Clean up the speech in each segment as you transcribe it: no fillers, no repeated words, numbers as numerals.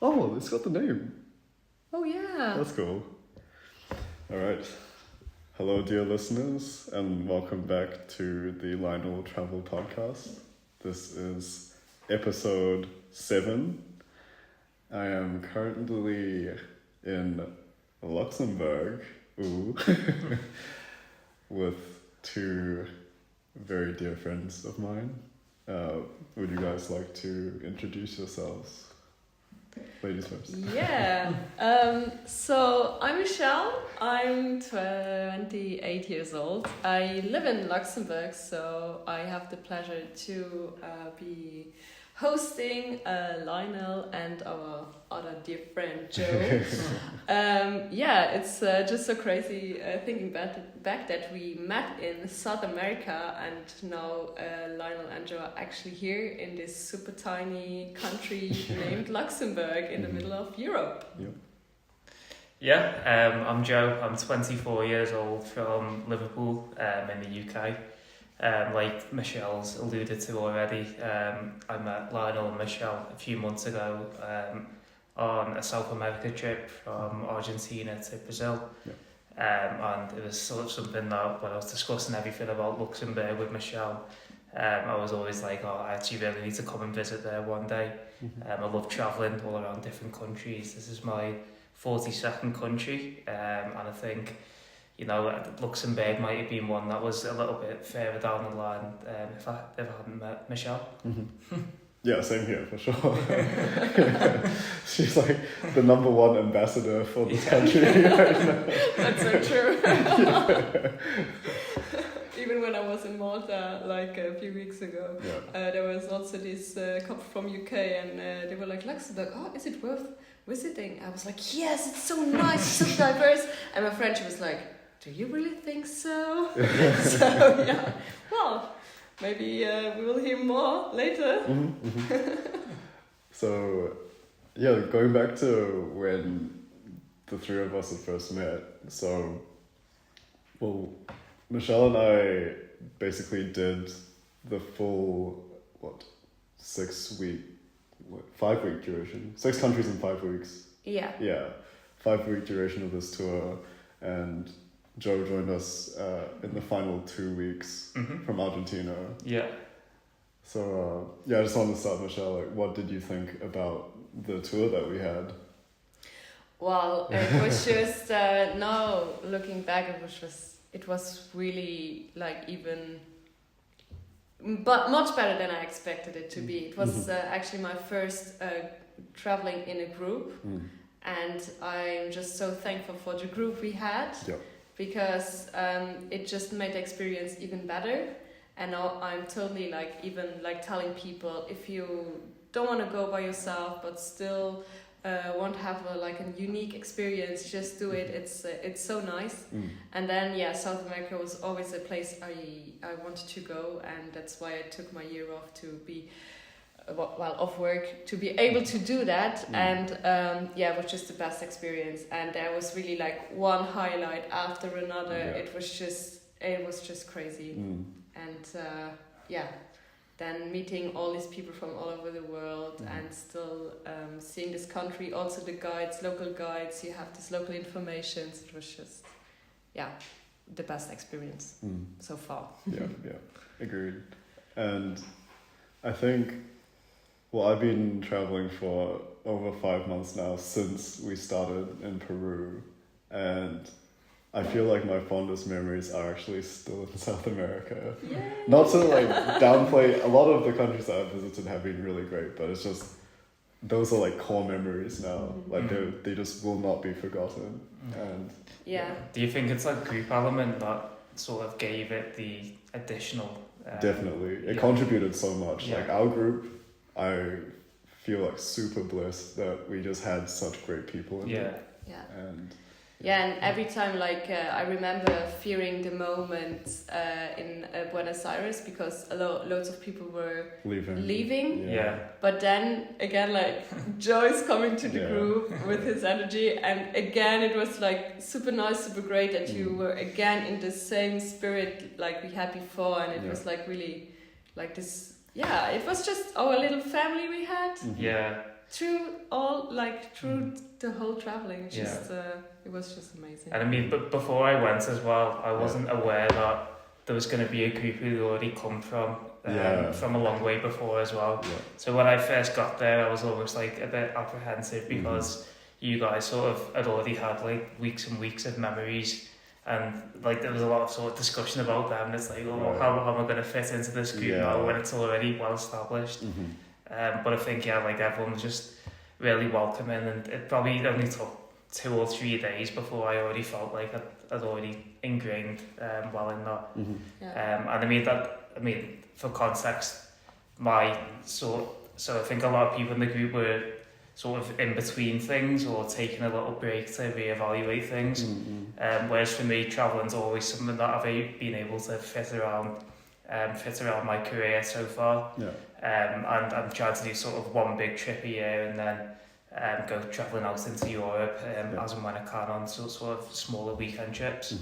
Oh, it's got the name. Oh, yeah. That's cool. All right. Hello, dear listeners, and welcome back to the Lionel Travel Podcast. This is episode 7. I am currently in Luxembourg, with two very dear friends of mine. Would you guys like to introduce yourselves? Ladies first. Yeah. So I'm Michèle. I'm 28 years old. I live in Luxembourg, so I have the pleasure to be hosting Lionel and our other dear friend Joe. It's just so crazy thinking back that we met in South America, and now Lionel and Joe are actually here in this super tiny country named Luxembourg in the middle of Europe. Yeah, I'm Joe. I'm 24 years old from Liverpool in the UK. Like Michèle's alluded to already, I met Lionel and Michèle a few months ago on a South America trip from Argentina to Brazil. And it was sort of something that when I was discussing everything about Luxembourg with Michèle, I was always like, I actually really need to come and visit there one day. I love travelling all around different countries. This is my 42nd country, and I think, you know, Luxembourg might have been one that was a little bit further down the line if I hadn't met Michèle. Yeah, same here for sure. She's like the number one ambassador for this country right now. That's so true. Even when I was in Malta like a few weeks ago, there was also this couple from UK, and they were like, Luxembourg, is it worth visiting? I was like, yes, it's so nice, so diverse. And my friend, she was like, do you really think so? So yeah, well, maybe we will hear more later. So, yeah, going back to when the three of us had first met. So, well, Michèle and I basically did the full 5-week duration, 6 countries in 5 weeks. Yeah. 5-week duration of this tour, and Joe joined us in the final 2 weeks from Argentina. Yeah. So, I just wanted to start, Michèle, like, what did you think about the tour that we had? Well, it was just, now looking back, it was really like but much better than I expected it to be. It was actually my first traveling in a group, and I'm just so thankful for the group we had. Because it just made the experience even better. And now I'm totally telling people, if you don't want to go by yourself but still want to have a unique experience, just do it. It's so nice. And then South America was always a place I wanted to go, and that's why I took my year off to be off work to be able to do that. And it was just the best experience, and there was really like one highlight after another. It was just crazy. And then meeting all these people from all over the world, and still seeing this country, also the local guides, you have this local information. So it was just the best experience so far. Agreed. And I think, well, I've been traveling for over 5 months now since we started in Peru, and I feel like my fondest memories are actually still in South America. Yay. Not to downplay, a lot of the countries that I've visited have been really great, but it's just, those are core memories now. They just will not be forgotten. And do you think it's group element that sort of gave it the additional definitely, it contributed so much. Our group, I feel super blessed that we just had such great people in it. And every time I remember fearing the moment in Buenos Aires, because loads of people were leaving. But then again, Joy's coming to the group with his energy, and again it was super nice, super great that you were again in the same spirit like we had before, and it was really this. Yeah, it was just our little family we had. through the whole traveling, just it was just amazing. And I mean, but before I went as well, I wasn't aware that there was going to be a group who'd already come from a long way before as well. Yeah. So when I first got there, I was almost like a bit apprehensive because you guys sort of had already had like weeks and weeks of memories, and like there was a lot of sort of discussion about them. And it's like, how am I going to fit into this group now when it's already well established? But I think like everyone was just really welcoming, and it probably only took 2 or 3 days before I already felt like I'd already ingrained well in that. And I mean for context, so I think a lot of people in the group were sort of in between things or taking a little break to reevaluate things. Whereas for me, travelling's always something that I've been able to fit around my career so far. And I'm trying to do sort of one big trip a year and then go travelling out into Europe as and when I can on sort of smaller weekend trips.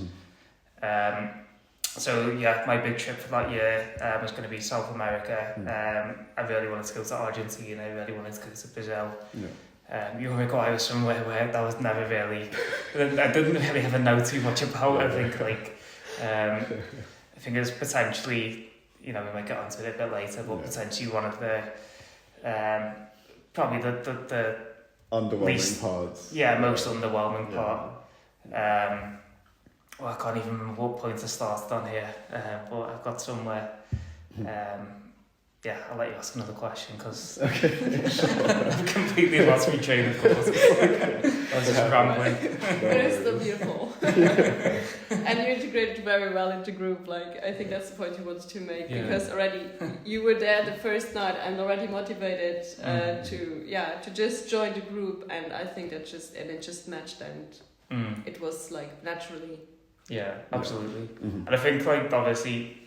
So my big trip for that year was going to be South America. I really wanted to go to Argentina, I really wanted to go to Brazil. Uruguay was somewhere where that was never really, I didn't really ever know too much about. I think it was potentially, we might get onto it a bit later, but potentially one of the, probably the underwhelming least, parts. Most underwhelming part. I can't even remember what point I started on here, but I've got somewhere. I'll let you ask another question because I've completely lost my train of thought. I was just rambling. But it's still beautiful. And you integrated very well into group. Like, I think that's the point you wanted to make, because already you were there the first night and already motivated to just join the group, and I think it just matched, and it was like naturally. Yeah, absolutely. And I think like obviously,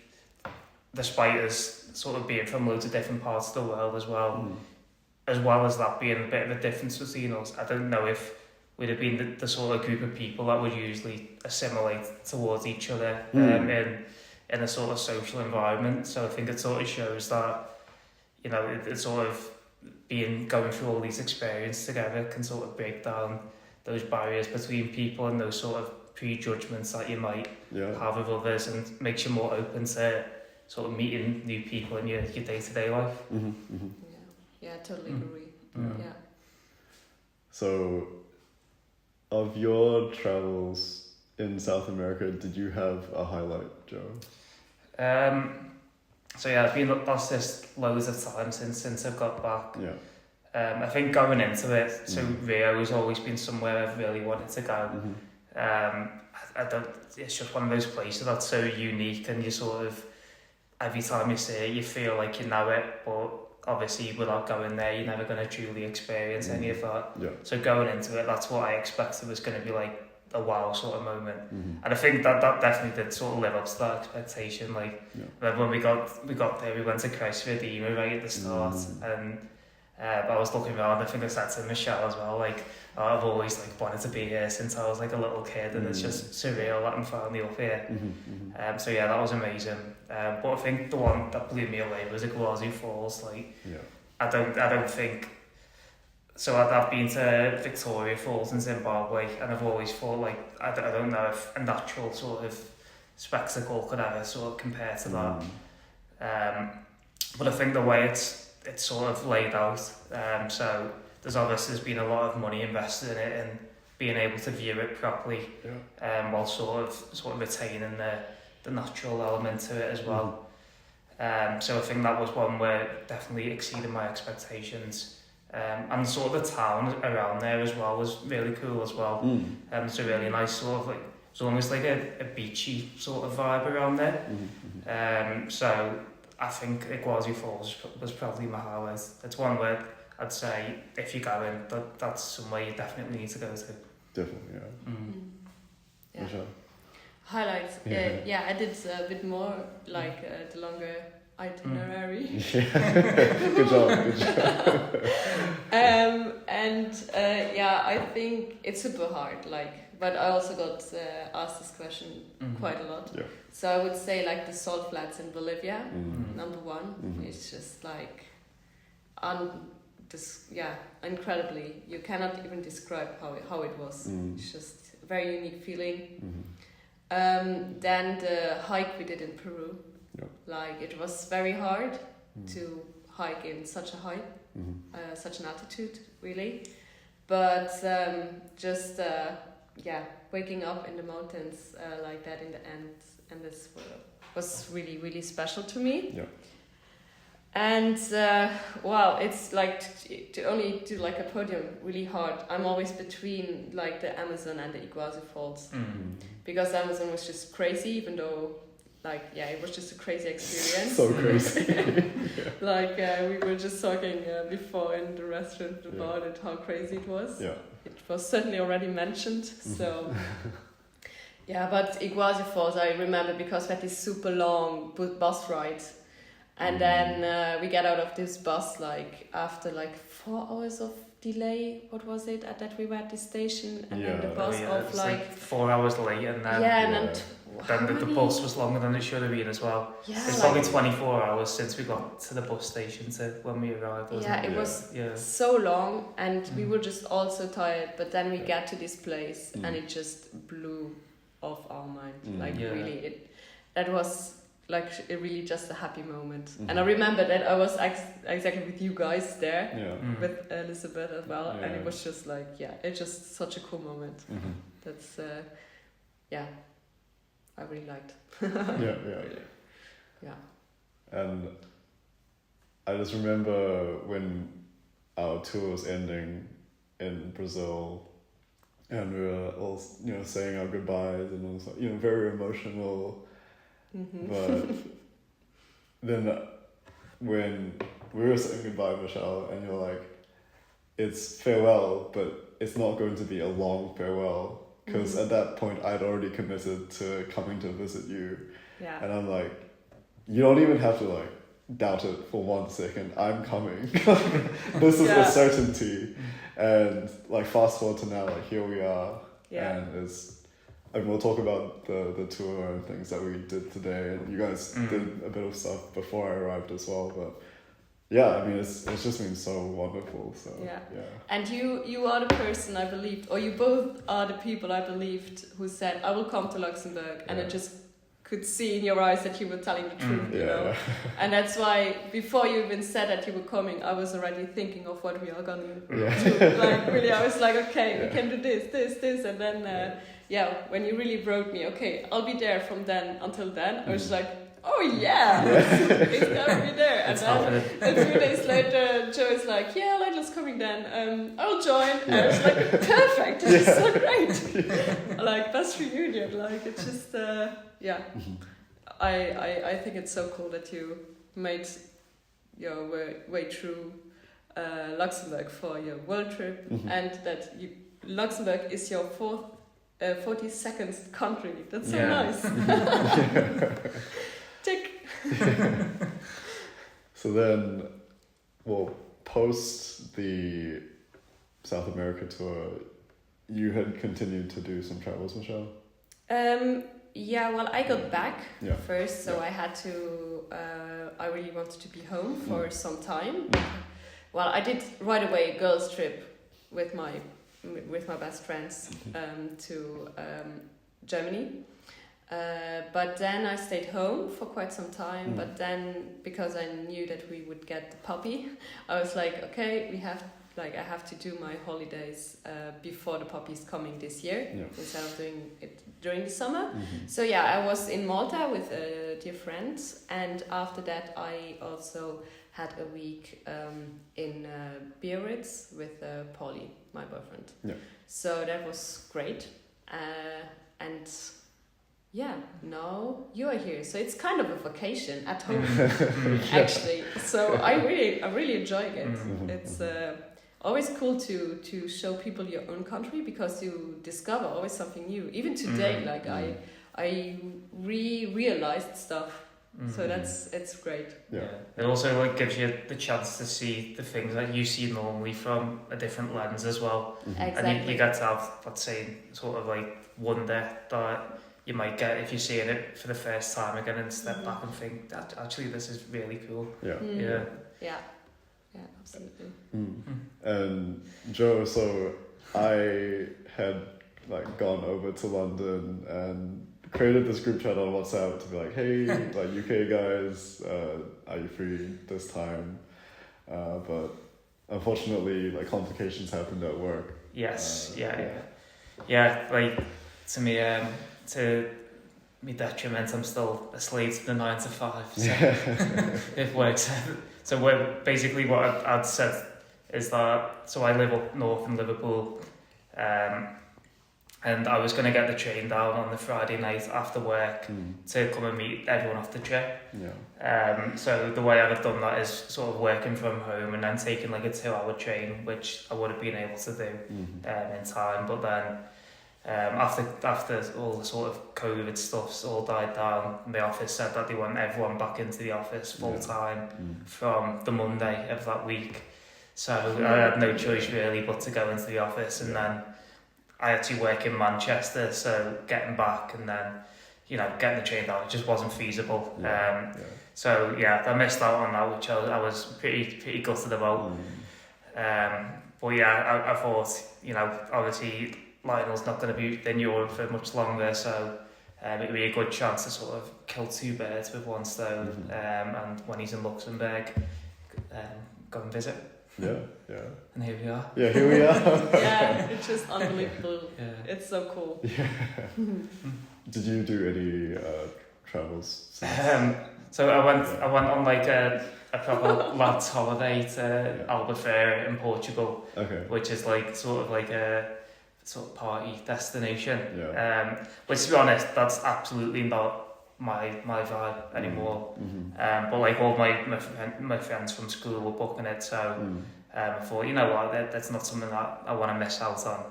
despite us sort of being from loads of different parts of the world as well as that being a bit of a difference between us, I don't know if we'd have been the sort of group of people that would usually assimilate towards each other in a sort of social environment. So I think it sort of shows that, it's sort of going through all these experiences together can sort of break down those barriers between people and those sort of prejudgments that you might have with others, and makes you more open to sort of meeting new people in your day-to-day life. I totally agree. So, of your travels in South America, did you have a highlight, Joe? I've been past this loads of times since I've got back. I think going into it, Rio has always been somewhere I've really wanted to go. It's just one of those places that's so unique, and you sort of, every time you see it, you feel like you know it, but obviously without going there, you're never going to truly experience any of that. So going into it, that's what I expected was going to be like a wow sort of moment. And I think that definitely did sort of live up to that expectation. Like when we got there, we went to Christ Redeemer right at the start, and I was looking around. I think I said to Michèle as well, like, I've always like wanted to be here since I was like a little kid, and it's just surreal that I'm finally up here. That was amazing. But I think the one that blew me away was Iguazu Falls. Like, I don't think. So I've been to Victoria Falls in Zimbabwe, and I've always thought like I don't know if a natural sort of spectacle could ever sort of compare to that. But I think the way it's sort of laid out, so there's been a lot of money invested in it and being able to view it properly, while sort of retaining the natural element to it as well. So I think that was one where it definitely exceeded my expectations. And sort of the town around there as well was really cool as well. It's a really nice sort of like, it's almost like a beachy sort of vibe around there. So I think Iguazu Falls was probably my highlight. It's one where I'd say if you're going, that's somewhere you definitely need to go to. Definitely, Michèle? Highlights. I did a bit more like the longer itinerary. Good job. I think it's super hard. But I also got asked this question quite a lot. So I would say like the salt flats in Bolivia, number one. It's just like incredibly. You cannot even describe how it was. It's just a very unique feeling. Then the hike we did in Peru, like it was very hard to hike in such a height, such an altitude, really. But just waking up in the mountains like that in the end, and this was really, really special to me. Yeah. And it's like to only do like a podium really hard. I'm always between like the Amazon and the Iguazu Falls, because Amazon was just crazy, even though it was just a crazy experience. So crazy. Like we were just talking before in the restaurant about it, how crazy it was. Yeah. It was certainly already mentioned. So but Iguazu Falls I remember because we had this super long bus ride. And then we get out of this bus like after like 4 hours of delay. What was it that we were at this station? And then the bus off like 4 hours late, and then then the bus was longer than it should have been as well. Yeah, it's probably 24 hours since we got to the bus station to when we arrived. Wasn't it was so long, and we were just all so tired. But then we get to this place, and it just blew off our mind. Really, that was. Like really just a happy moment. And I remember that I was exactly with you guys there, with Elizabeth as well, and it was just like, it's just such a cool moment. That's I really liked. And I just remember when our tour was ending in Brazil, and we were all saying our goodbyes, and it was like, very emotional. But then when we were saying goodbye, Michèle, and you're like, it's farewell, but it's not going to be a long farewell, because at that point I'd already committed to coming to visit you. And I'm like, you don't even have to like doubt it for 1 second. I'm coming. This is a certainty. And like fast forward to now, like here we are. And we'll talk about the tour and things that we did today, and you guys did a bit of stuff before I arrived as well. But it's just been so wonderful. So And you are the person I believed, or you both are the people I believed who said I will come to Luxembourg, and I just could see in your eyes that you were telling the truth. You know, and that's why before you even said that you were coming, I was already thinking of what we are gonna do. Like really, I was like, okay, we can do this, and then. When you really wrote me, okay, I'll be there from then until then, I was like, oh it's gonna be there. And then a few days later, Joe is like, Lionel's coming then, I'll join. And I was like, perfect, this is so great. Like, best reunion, like, it's just, I think it's so cool that you made your way through Luxembourg for your world trip, and that Luxembourg is your 42nd country. That's so nice. Tick. So then, post the South America tour, you had continued to do some travels, Michèle? I got back first, so I had to, I really wanted to be home for some time. Well, I did right away a girls' trip with my best friends to Germany. But then I stayed home for quite some time. But then, because I knew that we would get the puppy, I was like, okay, I have to do my holidays before the puppy's coming this year, instead of doing it during the summer. So I was in Malta with dear friends, and after that I also had a week in Biarritz with Paulie, my boyfriend. So that was great. And now you are here. So it's kind of a vacation at home, actually. So I'm really enjoying it. It's always cool to show people your own country, because you discover always something new. Even today, I realized stuff. So it's great. It also gives you the chance to see the things that you see normally from a different lens as well. Exactly. And you get to have that same sort of like wonder that you might get if you're seeing it for the first time again, and step back and think that actually this is really cool. Yeah, absolutely. And Joe, so I had like gone over to London and created this group chat on WhatsApp to be like, hey, like UK guys, are you free this time? But unfortunately, like complications happened at work. Yes, yeah. Like to me detriment, I'm still a slave to the 9 to 5. So it works. So basically what I'd said is that, so I live up north in Liverpool, and I was going to get the train down on the Friday night after work to come and meet everyone off the trip. So the way I'd have done that is sort of working from home and then taking like a 2-hour train, which I would have been able to do in time. But then after all the sort of COVID stuff's all died down, the office said that they want everyone back into the office full time from the Monday of that week. So I had no choice really but to go into the office, and then I actually work in Manchester, so getting back and then, getting the train down, it just wasn't feasible. So I missed out on that, which I was pretty gutted about. But I thought, obviously Lionel's not going to be in Europe for much longer, so it would be a good chance to sort of kill two birds with one stone. And when he's in Luxembourg, go and visit. Yeah. And here we are. Yeah, here we are. Yeah, it's just unbelievable. It's so cool. Yeah. Did you do any travels? So I went on like a proper lads holiday to Albufeira in Portugal, which is like sort of like a sort of party destination. Which, to be honest, that's absolutely not my vibe anymore. But like all my friends from school were booking it, so I thought, you know what, that's not something that I want to miss out on.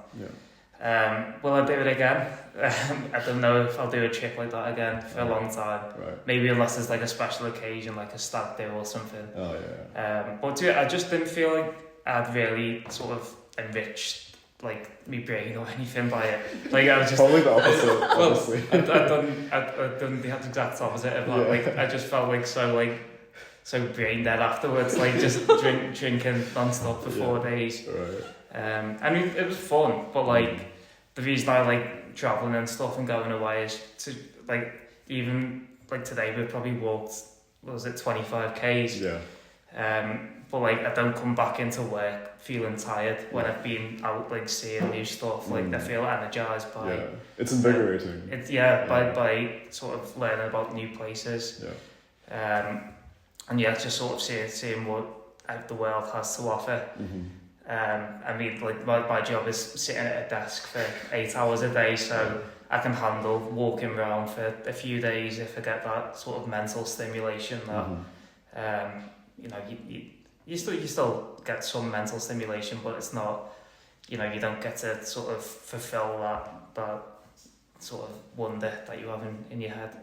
Will I do it again? I don't know if I'll do a trip like that again for a long time. Maybe unless there's like a special occasion, like a stag do or something. But I just didn't feel like I'd really sort of enriched like me brain or anything by it. Like I was just probably the opposite. Honestly, I'd done the exact opposite of that. Like I just felt like so brain dead afterwards. Like just drinking non-stop for 4 days. I mean, it was fun, but like the reason I like traveling and stuff and going away is to like, even like today we probably walked, what was it, 25 k's. But like I don't come back into work feeling tired when I've been out like seeing new stuff. Like I feel energized by it's invigorating. It's by sort of learning about new places. And just sort of seeing what the world has to offer. I mean, like my job is sitting at a desk for 8 hours a day, so I can handle walking around for a few days if I get that sort of mental stimulation that you still get some mental stimulation, but it's not, you don't get to sort of fulfill that sort of wonder that you have in your head.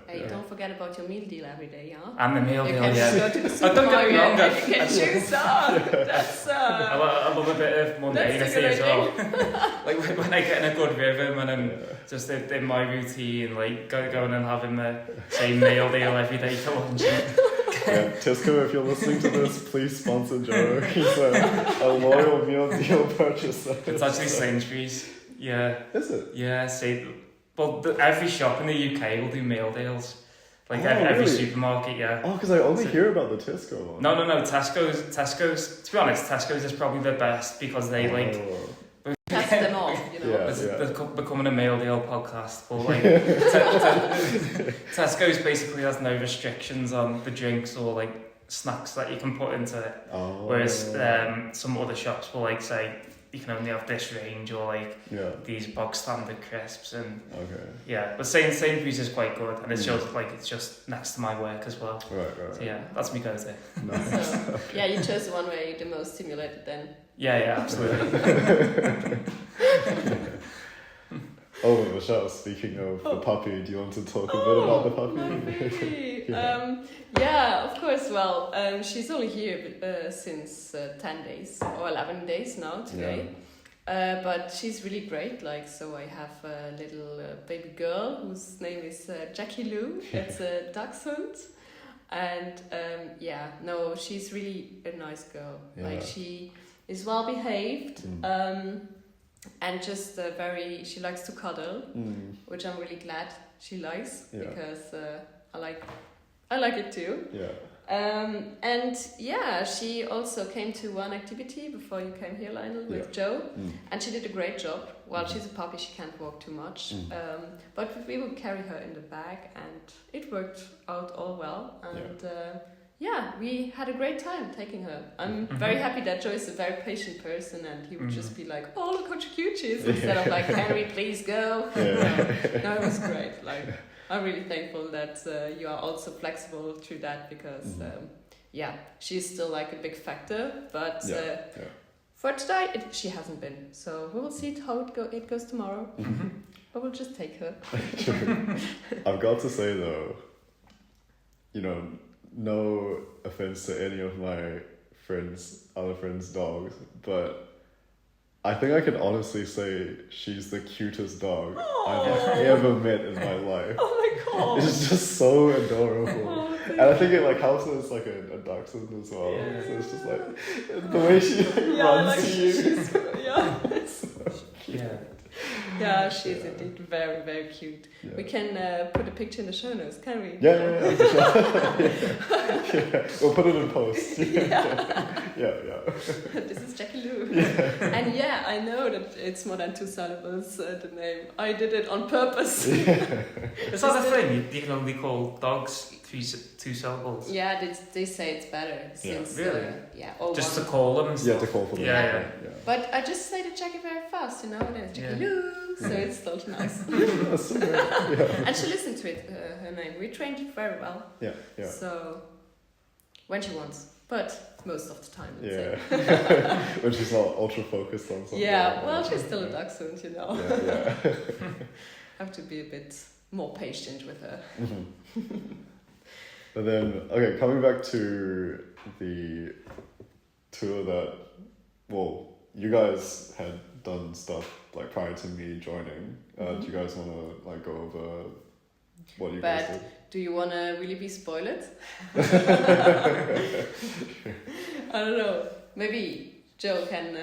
Hey, don't forget about your meal deal every day, huh? And the meal deal, You can go to the supermarket and you can choose That's I love a bit of mundanity as well. Like when I get in a good rhythm and I'm just in my routine, like going and having the same meal deal every day for lunch. Tesco, if you're listening to this, please sponsor Joe. He's a loyal meal deal purchaser. It's actually Sainsbury's. Yeah. Is it? Yeah, well, every shop in the UK will do meal deals. Like every supermarket, Oh, because I only hear about the Tesco one. No. Tesco's. To be honest, Tesco's is probably the best because they test them all, It's becoming a meal deal podcast, but like Tesco's basically has no restrictions on the drinks or like snacks that you can put into it. Whereas some other shops will like say you can only have this range or like these box standard crisps and but Sainsbury's is quite good, and it's just next to my work as well. Right. So that's me go-to. Nice. So, you chose the one where you're the most stimulated then. Yeah, absolutely. Michèle, speaking of the puppy, do you want to talk a bit about the puppy? My baby. Of course. Well, she's only here since 10 days or 11 days now today. But she's really great. So I have a little baby girl whose name is Jackie Lou. It's a dachshund. And no, she's really a nice girl. Yeah. Like she is well behaved, and just she likes to cuddle, which I'm really glad she likes, because I like it too. Yeah. And she also came to one activity before you came here, Lionel, with Joe, and she did a great job. Well, she's a puppy, she can't walk too much, but we would carry her in the bag, and it worked out all well. And we had a great time taking her. I'm very happy that Joe is a very patient person, and he would just be like, "Oh, look how cute she is," instead of like, "Henry, please go." No, it was great. Like, I'm really thankful that you are also flexible through that, because she's still like a big factor, but for today she hasn't been. So we will see how it goes tomorrow. But we'll just take her. True. I've got to say though, no offense to any of my other friends' dogs, but I think I can honestly say she's the cutest dog I've ever met in my life. Oh my god! It's just so adorable. And I think it like helps that it's like a dachshund as well. Yeah. So it's just like the way she runs to you. It's so cute. Yeah, she's indeed very, very cute. Yeah. We can put a picture in the show notes, can we? Yeah. We'll put it in post. Yeah. This is Jackie Lou. And I know that it's more than 2 syllables, the name. I did it on purpose. Is that a thing? You can only call dogs 2 syllables? Yeah, they say it's better. Since, really? Just one. To call them and stuff? Yeah, to call for them. Yeah. But I just say the Jackie very fast, and it's Jackie Lou, so it's still nice. That's so great. And she listened to it, her name. We trained it very well. Yeah. So, when she wants, but most of the time. When she's not ultra focused on something. Yeah, well, she's still a dachshund, Yeah. Have to be a bit more patient with her. But then, okay, coming back to the tour that, you guys had done stuff like prior to me joining. Do you guys want to like go over what you guys did? Do you want to really be spoiled? I don't know. Maybe Joe can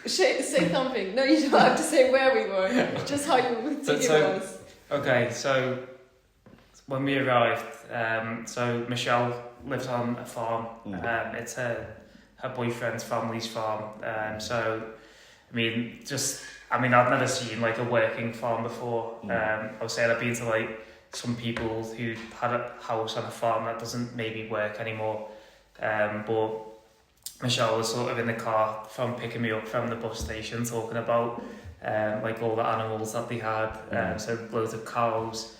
say something. No, you don't have to say where we were. Just how you think it was. Okay, so when we arrived, so Michèle lives on a farm. It's her boyfriend's family's farm. I've never seen like a working farm before. I was saying I've been to like some people who had a house on a farm that doesn't maybe work anymore. But Michèle was sort of in the car from picking me up from the bus station, talking about like all the animals that they had. So loads of cows.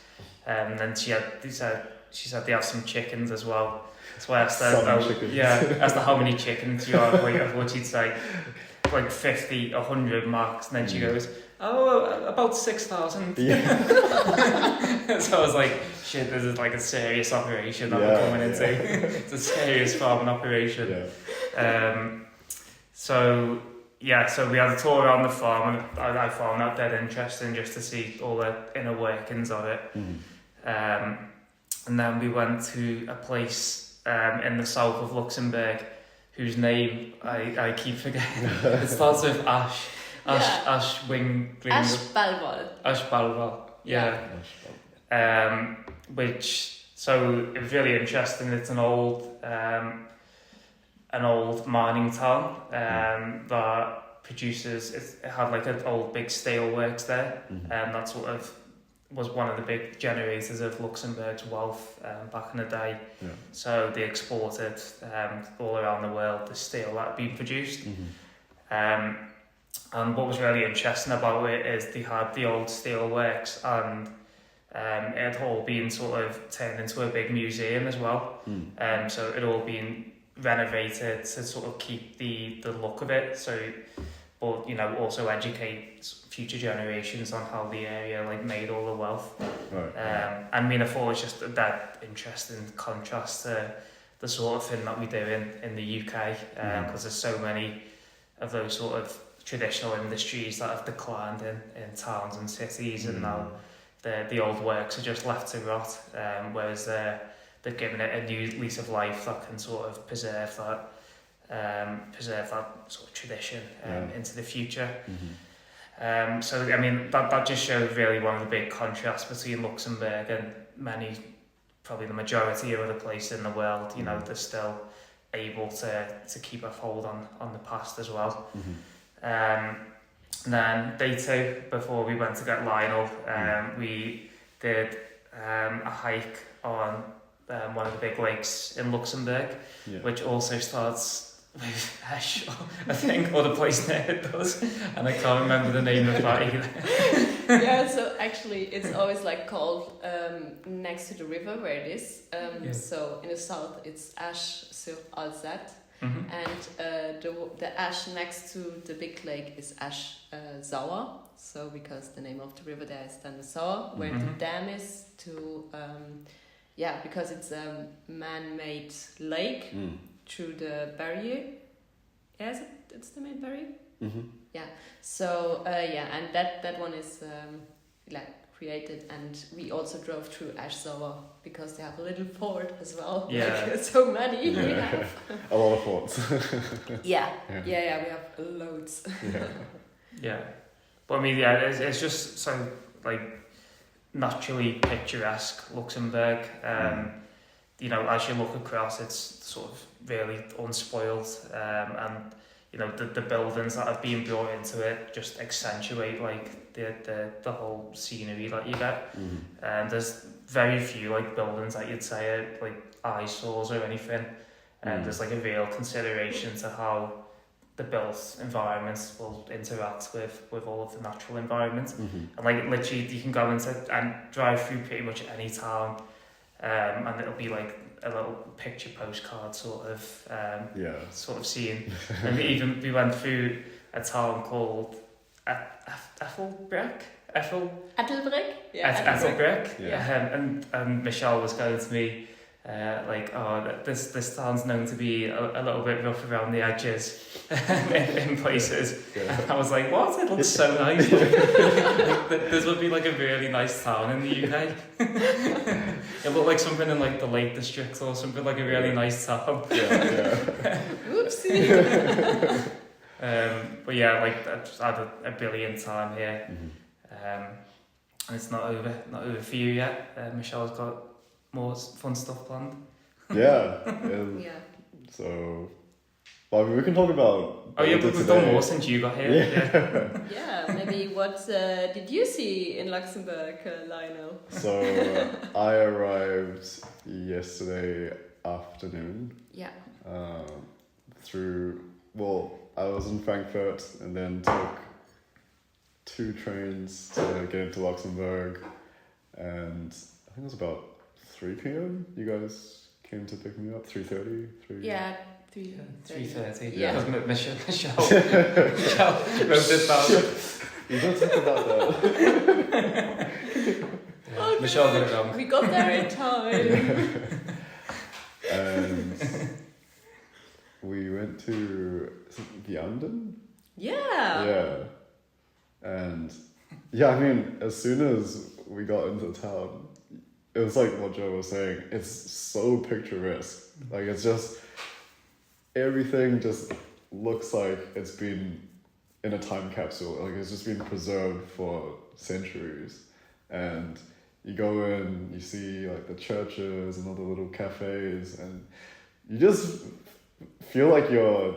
And then she said they have some chickens as well. So I asked her asked her how many chickens you have, like of what she'd say, like 50, 100 max, and then she goes, about 6,000. So I was like, shit, this is like a serious operation that we're coming into. It's a serious farming operation. So we had a tour around the farm, and I found that dead interesting just to see all the inner workings of it. And then we went to a place in the south of Luxembourg, whose name I keep forgetting. It starts with Ash. Ashbalval. So it was really interesting. It's an old mining town that produces. It had like an old big steel works there, and that sort of was one of the big generators of Luxembourg's wealth back in the day. So they exported all around the world the steel that had been produced. And what was really interesting about it is they had the old steel works, and it had all been sort of turned into a big museum as well. So it all been renovated to sort of keep the look of it. But also educate future generations on how the area like made all the wealth. I thought it was just that interesting contrast to the sort of thing that we do in the UK, because there's so many of those sort of traditional industries that have declined in towns and cities, and now the old works are just left to rot, whereas the they've given it a new lease of life that can sort of preserve that sort of tradition into the future. So I mean that just showed really one of the big contrasts between Luxembourg and probably the majority of other places in the world. You know, they're still able to keep a hold on the past as well. And then day 2, before we went to get Lionel, we did a hike on one of the big lakes in Luxembourg, which also starts with Esch, I think, or the place near it does, and I can't remember the name of that either. Yeah, so actually it's always like called next to the river where it is. So in the south it's Esch-sur-Alzette, and the ash next to the big lake is Esch-Sauer. So because the name of the river there is then the Sauer, where the dam is to because it's a man-made lake through the barrier. Yes, it's the main barrier. Yeah. So and that one is created, and we also drove through Esch-Sauer because they have a little fort as well. Yeah. Like, so many we have. A lot of forts. We have loads. Yeah. But I mean, it's just so like naturally picturesque, Luxembourg. You know, as you look across, it's sort of really unspoiled, and you know the buildings that have been brought into it just accentuate like the whole scenery that you get. And there's very few like buildings that you'd say are like eyesores or anything, and there's like a real consideration to how the built environments will interact with all of the natural environment. And like literally you can go into and drive through pretty much any town, and it'll be like a little picture postcard sort of scene. And even we went through a town called Ethelbreck. Ethelbreck? Ethelbreck. Yeah. And Michèle was going to me this town's known to be a little bit rough around the edges in places. And I was like, what? It looks so nice. This would be like a really nice town in the UK. It looked like something in like the Lake District or something, like a really nice town. Whoopsie. But yeah, like I just had a brilliant time here. And it's not over for you yet. Michèle's got more fun stuff planned. So, well, I mean, we can talk about. Oh yeah, but we've done more since you got here. Yeah, maybe what did you see in Luxembourg, Lionel? So I arrived yesterday afternoon. Yeah. I was in Frankfurt and then took 2 trains to get into Luxembourg, and I think it was about 3 p.m. You guys came to pick me up. 3:30. Yeah, 3:30. Yeah, Michèle wrote it down. You don't talk about that. Michèle got it wrong. We got there in time. And we went to Vianden. Yeah. And I mean, as soon as we got into town, it was like what Joe was saying. It's so picturesque. Like, it's just, everything just looks like it's been in a time capsule. Like, it's just been preserved for centuries. And you go in, you see like the churches and all the little cafes, and you just feel like you're,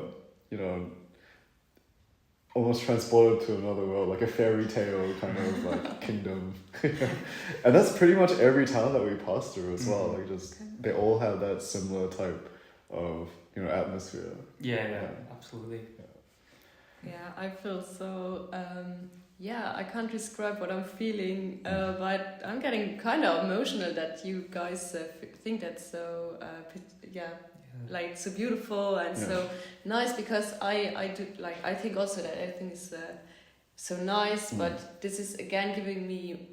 almost transported to another world, like a fairy tale kind of like kingdom. And that's pretty much every town that we passed through as well. Like, just they all have that similar type of atmosphere. Yeah, absolutely. Yeah, I feel so. I can't describe what I'm feeling, but I'm getting kind of emotional that you guys think that's so. Like so beautiful and so nice, because I do like, I think also that everything is so nice, but this is again giving me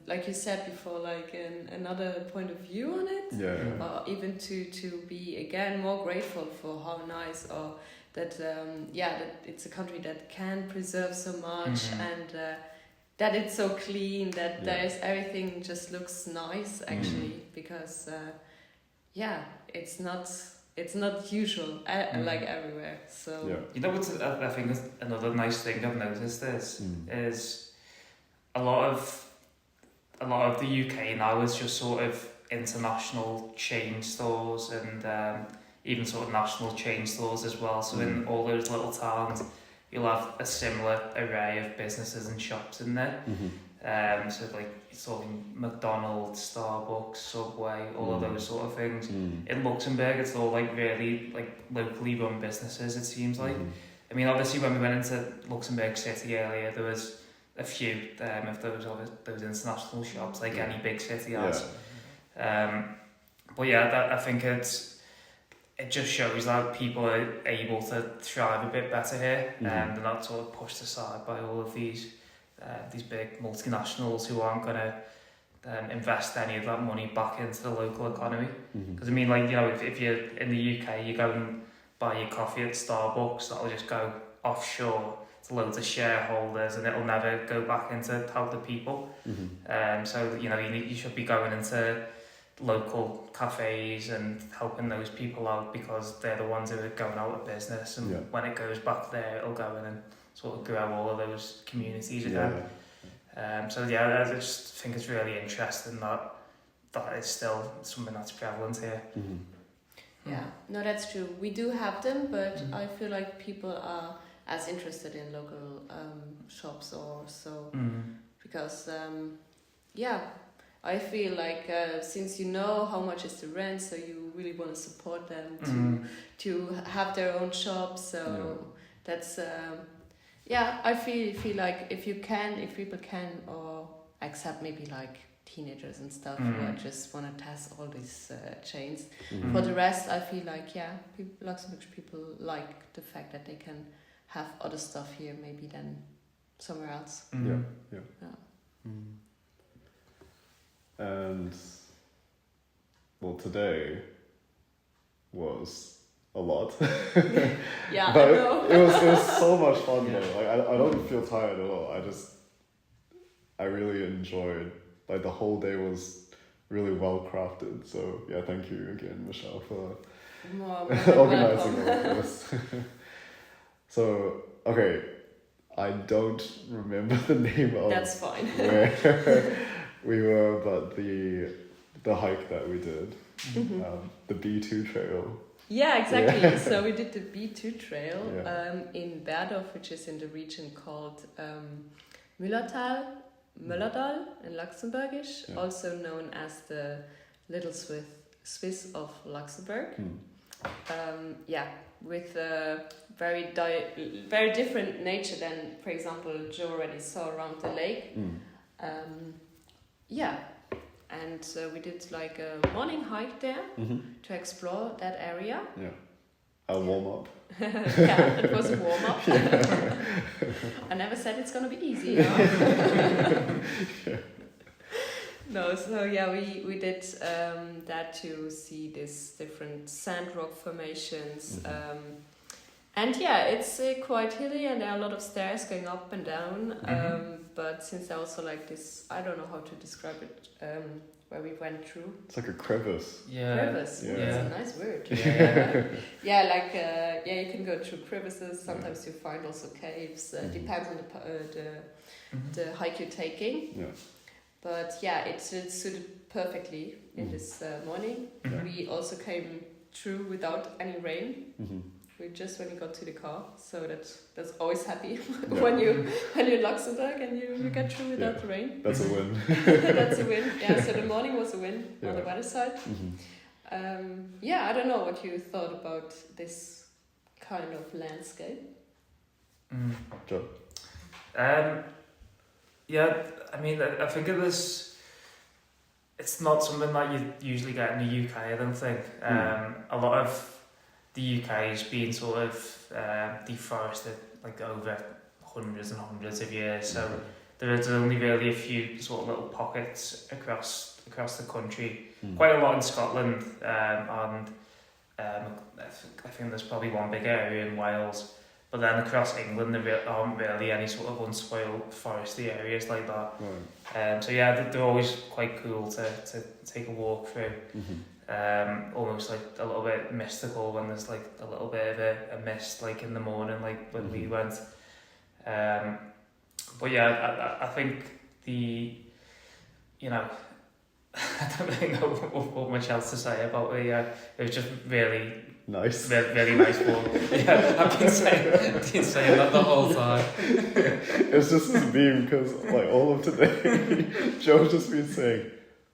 like you said before, like another point of view on it, or even to be again more grateful for how nice, or that that it's a country that can preserve so much, and that it's so clean, that there's everything just looks nice actually, because it's not usual like everywhere. So you know what I think is another nice thing I've noticed is a lot of the UK now is just sort of international chain stores and even sort of national chain stores as well. So in all those little towns, you'll have a similar array of businesses and shops in there. So like you're talking McDonald's, Starbucks, Subway, all of those sort of things. In Luxembourg, it's all like really like locally run businesses. It seems like. I mean, obviously, when we went into Luxembourg City earlier, there was a few of those international shops, like any big city has. But yeah, I think it just shows that people are able to thrive a bit better here, and they're not sort of pushed aside by all of these big multinationals who aren't going to invest any of that money back into the local economy. Because I mean, like, you know, if you're in the UK, you go and buy your coffee at Starbucks, that'll just go offshore to loads of shareholders, and it'll never go back into help the people. So you know, you should be going into local cafes and helping those people out, because they're the ones who are going out of business, and when it goes back there, it'll go in and sort of grow all of those communities again. So yeah, I just think it's really interesting that is still something that's prevalent here. Yeah, no, that's true. We do have them, but I feel like people are as interested in local shops or so, because I feel like since you know how much is the rent, so you really want to support them to have their own shop. So that's I feel like if people can, or accept maybe like teenagers and stuff who just want to test all these chains. For the rest, I feel like Luxembourg people like the fact that they can have other stuff here maybe than somewhere else. And well, today was a lot. Yeah, but I know. it was so much fun though. Like I don't feel tired at all. I really enjoyed, like, the whole day was really well crafted. So yeah, thank you again, Michèle, for organizing all of this. So okay, I don't remember the name of That's fine. where we were, but the hike that we did, the B2 trail. Yeah, exactly. Yeah. So we did the B2 trail in Berdorf, which is in the region called Müllerdal in Luxembourgish, also known as the Little Swiss of Luxembourg. With a very different nature than, for example, Joe already saw around the lake. And we did like a morning hike there to explore that area. Yeah, a warm up. Yeah, it was a warm up. I never said it's gonna be easy. You know? No, so yeah, we did that to see these different sand rock formations. And yeah, it's quite hilly, and there are a lot of stairs going up and down. But since I also like this, I don't know how to describe it, where we went through. It's like a crevice. Crevice. Yeah. That's a nice word. You can go through crevices. Sometimes you find also caves. Depends on the hike you're taking. Yeah. But yeah, it suited perfectly in this morning. We also came through without any rain. We just when you got to the car, so that's always happy when you're in Luxembourg and you get through without the rain. That's a win. That's a win. Yeah, so the morning was a win on the weather side. I don't know what you thought about this kind of landscape. Joe? I mean, I think it's not something that you usually get in the UK, I don't think. A lot of the UK has been sort of deforested like over hundreds and hundreds of years, so there's only really a few sort of little pockets across the country. Quite a lot in Scotland, and I think there's probably one big area in Wales. But then across England, there aren't really any sort of unspoiled foresty areas like that. So yeah, they're always quite cool to take a walk through. almost like a little bit mystical when there's like a little bit of a mist like in the morning, like when we went. But yeah, I think I don't really know what much else to say about it. Yeah, it was just really nice, really nice walk. Yeah, I've been saying that the whole time. It's just this meme because like all of today, Joe's just been saying,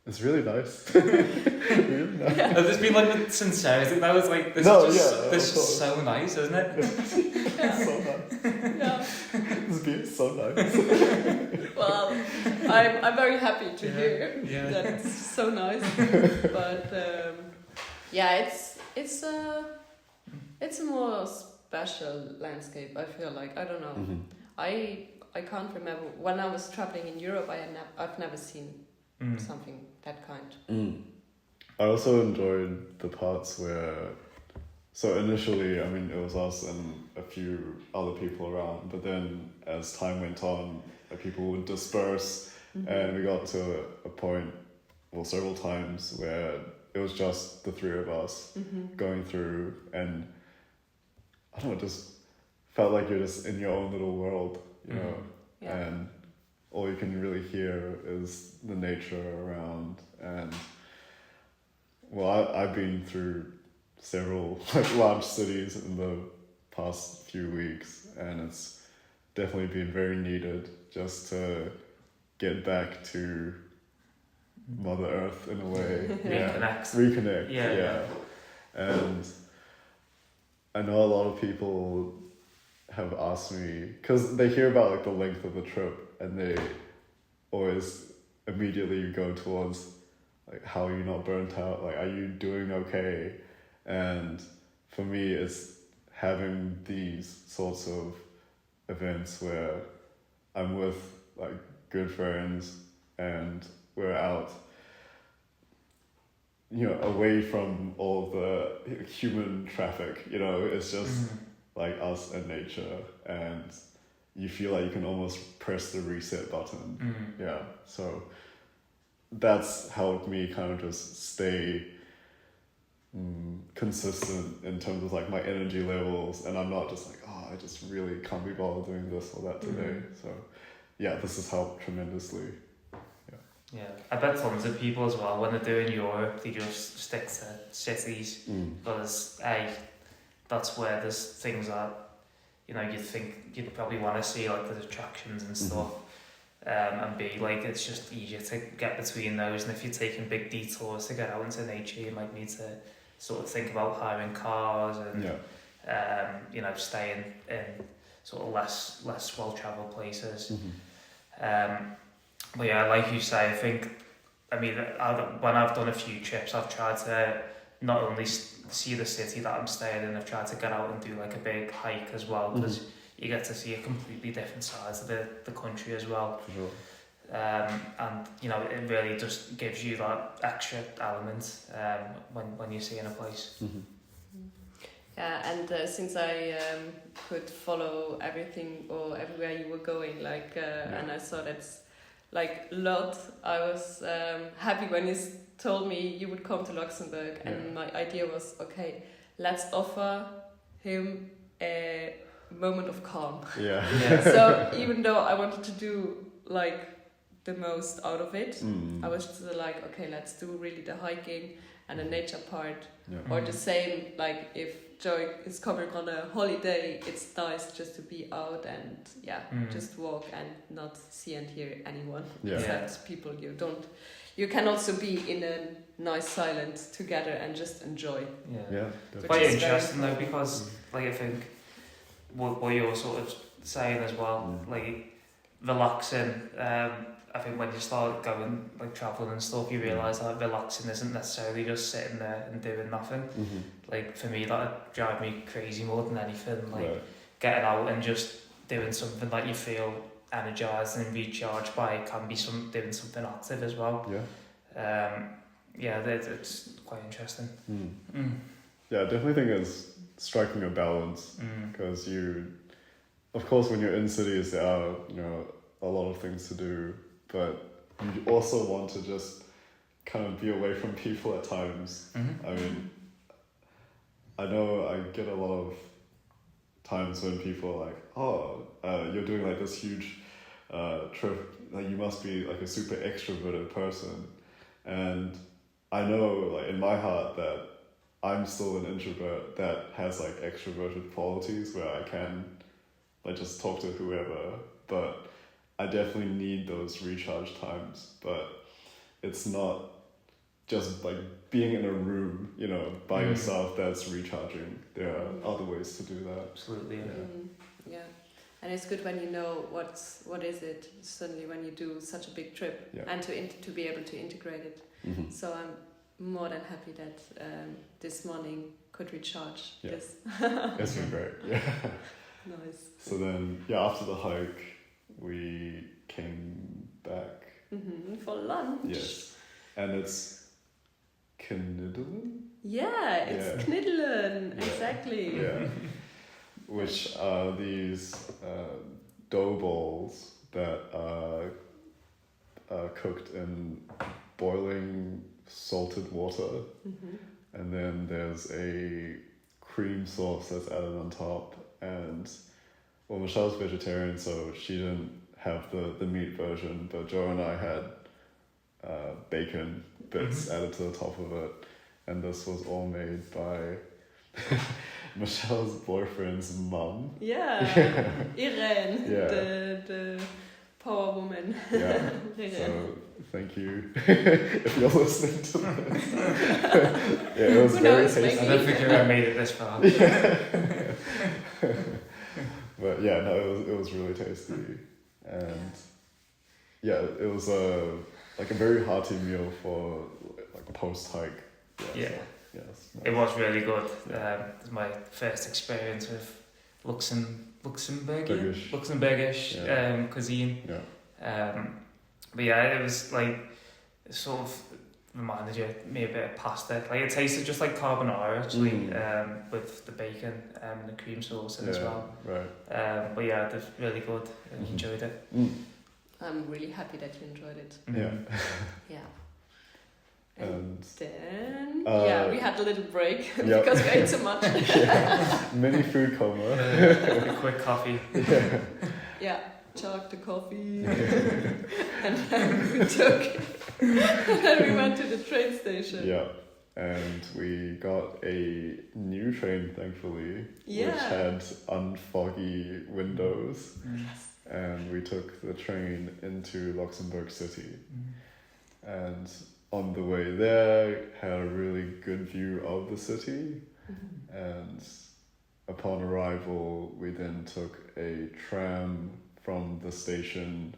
"It's really nice." Really nice. Yeah. There's been like the sincerity. That was like this is so nice, isn't it? It's so nice. Yeah. This beer's so nice. Well, I'm very happy to hear that it's so nice. But it's a more special landscape. I feel like, I don't know. Mm-hmm. I can't remember when I was traveling in Europe. I've never seen something that kind. I also enjoyed the parts where, so initially, I mean, it was us and a few other people around, but then as time went on, people would disperse, and we got to a point, well, several times where it was just the three of us going through, and I don't know, it just felt like you're just in your own little world, you know, and all you can really hear is the nature around. And well, I've been through several like large cities in the past few weeks, and it's definitely been very needed just to get back to Mother Earth in a way. Reconnect. Yeah. And I know a lot of people have asked me, because they hear about like the length of the trip, and they always immediately go towards like, how are you not burnt out? Like, are you doing okay? And for me, it's having these sorts of events where I'm with like good friends and we're out, you know, away from all the human traffic, you know, it's just like us and nature, and you feel like you can almost press the reset button. Yeah, so that's helped me kind of just stay consistent in terms of like my energy levels, and I'm not just like, oh, I just really can't be bothered doing this or that today. So yeah, this has helped tremendously. Yeah, I bet tons of people as well, when they're doing Europe, they just stick to cities because that's where there's things that, you know, you'd think you'd probably want to see, like the attractions and stuff, and B, like it's just easier to get between those, and if you're taking big detours to get out into nature, you might need to sort of think about hiring cars and you know, staying in sort of less well travelled places. But yeah, like you say, I think, I mean, when I've done a few trips, I've tried to not only see the city that I'm staying in, I've tried to get out and do like a big hike as well, because you get to see a completely different side of the country as well. For sure. And you know, it really just gives you that extra element when you're seeing a place. Yeah, and since I could follow everything or everywhere you were going, like, and I saw that's like Lot, I was happy when you told me you would come to Luxembourg, and my idea was, okay, let's offer him a moment of calm. So even though I wanted to do like the most out of it, I was just like, okay, let's do really the hiking and the nature part, or the same, like if Joey is coming on a holiday, it's nice just to be out and just walk and not see and hear anyone except people you can also be in a nice silence together and just enjoy. It's quite interesting though, because like I think what you're sort of saying as well, like relaxing, I think when you start going like travelling and stuff, you realise that relaxing isn't necessarily just sitting there and doing nothing. Like for me, that would drive me crazy more than anything. Like getting out and just doing something that you feel energised and recharged by, can be doing something active as well. It's quite interesting. Yeah, I definitely think it's striking a balance, because of course, when you're in cities, there are, you know, a lot of things to do, but you also want to just kind of be away from people at times. Mm-hmm. I mean, I know I get a lot of times when people are like, oh, you're doing like this huge trip, like you must be like a super extroverted person. And I know like in my heart that I'm still an introvert that has like extroverted qualities where I can like just talk to whoever, but I definitely need those recharge times. But it's not just like being in a room, you know, by yourself that's recharging. There are other ways to do that. Absolutely. Yeah. And it's good when you know what is it suddenly when you do such a big trip and to be able to integrate it. Mm-hmm. So I'm more than happy that this morning could recharge this. It's been great. Yeah. Nice. So then, after the hike, we came back. For lunch. Yes. And it's Kniddelen? Yeah, it's Kniddelen, exactly. Yeah. Which are these dough balls that are cooked in boiling salted water. And then there's a cream sauce that's added on top. And, well, Michelle's vegetarian, so she didn't have the meat version, but Joe and I had bacon bits added to the top of it. And this was all made by Michelle's boyfriend's mum. Yeah, Irene, the power woman. Yeah, so thank you if you're listening to this. It was very tasty. I don't think I made it this far. But no, it was really tasty. And it was a very hearty meal for like a post-hike. Yeah. So, yes. It was really good. It was my first experience with Luxembourgish cuisine. Yeah. But it was like it sort of reminded me a bit of pasta. Like it tasted just like carbonara actually, with the bacon and the cream sauce as well. Right. But it was really good. I enjoyed it. I'm really happy that you enjoyed it. Yeah. And then we had a little break because we ate so much. Mini food coma. A quick coffee. Chugged the coffee. And then we went to the train station. Yeah. And we got a new train, thankfully, which had unfoggy windows. And we took the train into Luxembourg City. And on the way there, had a really good view of the city. And upon arrival, we then took a tram from the station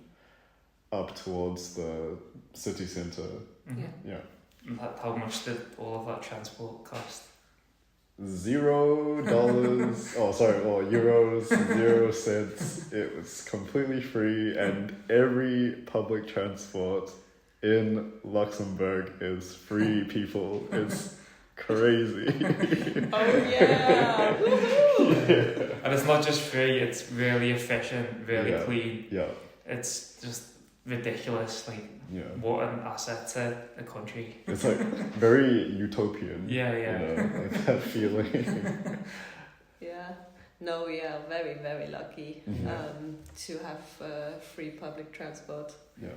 up towards the city centre. Yeah. How much did all of that transport cost? $0. Euros, 0 cents. It was completely free, and every public transport in Luxembourg is free, people. It's crazy. Oh yeah! Woohoo! And it's not just free, it's really efficient, really clean. Yeah. It's just ridiculous, like what an asset to a country. It's like very utopian. Yeah. You know, like that feeling. No, we are very, very lucky to have free public transport. Yeah,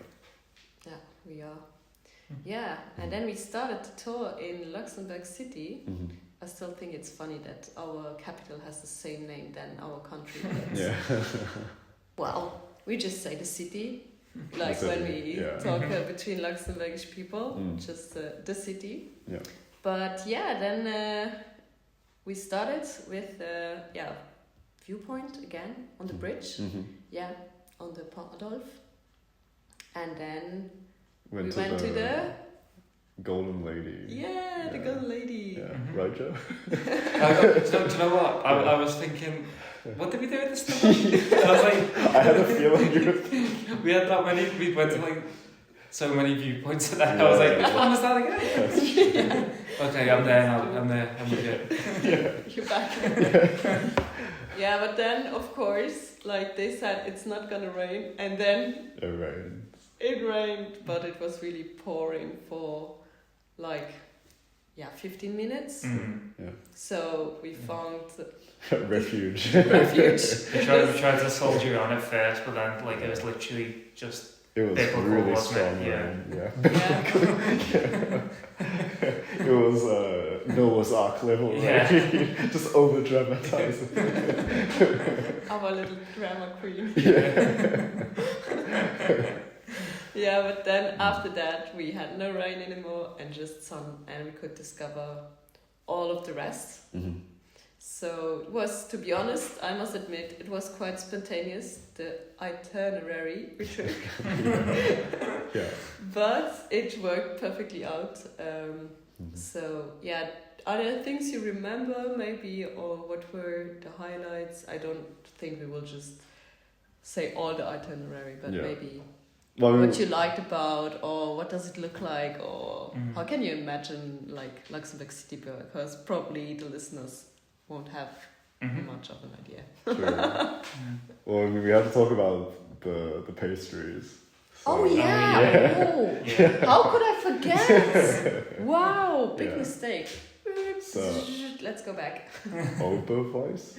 we are. Yeah, and then we started the tour in Luxembourg City. I still think it's funny that our capital has the same name than our country. Well, we just say the city, like when we talk between Luxembourgish people, just the city. Yeah. But then we started with viewpoint again on the bridge. On the Pont Adolphe, and then we went to the Golden Lady. Yeah, the Golden Lady. Yeah. Right, Joe? So, do you know what? I was thinking, what did we do at this time? I was like... I had a feeling you would... We had that many... We went to like so many viewpoints at that. I was like, which one was that again? Okay, I'm there now. I'm there. I'm with you. You're back. Yeah, but then, of course, like they said, it's not gonna rain. And then... It rained. It rained, but it was really pouring for like 15 minutes. Yeah. So we found refuge. We tried to soldier on at first, but then like it was literally just It was biblical, really wasn't strong. it? It was Noah's Ark level, right? Just over dramatizing. Our little drama queen. Yeah. Yeah, but then after that we had no rain anymore and just sun, and we could discover all of the rest. Mm-hmm. So it was, to be honest, I must admit, it was quite spontaneous, the itinerary we took. Yeah. But it worked perfectly out. So yeah, are there things you remember maybe, or what were the highlights? I don't think we will just say all the itinerary, but maybe what you liked about, or what does it look like, or how can you imagine like Luxembourg City, because probably the listeners won't have much of an idea. True. Well, I mean, we have to talk about the pastries. So. Oh yeah! Oh, yeah. How could I forget? Wow, big mistake. So, let's go back. Oberweis?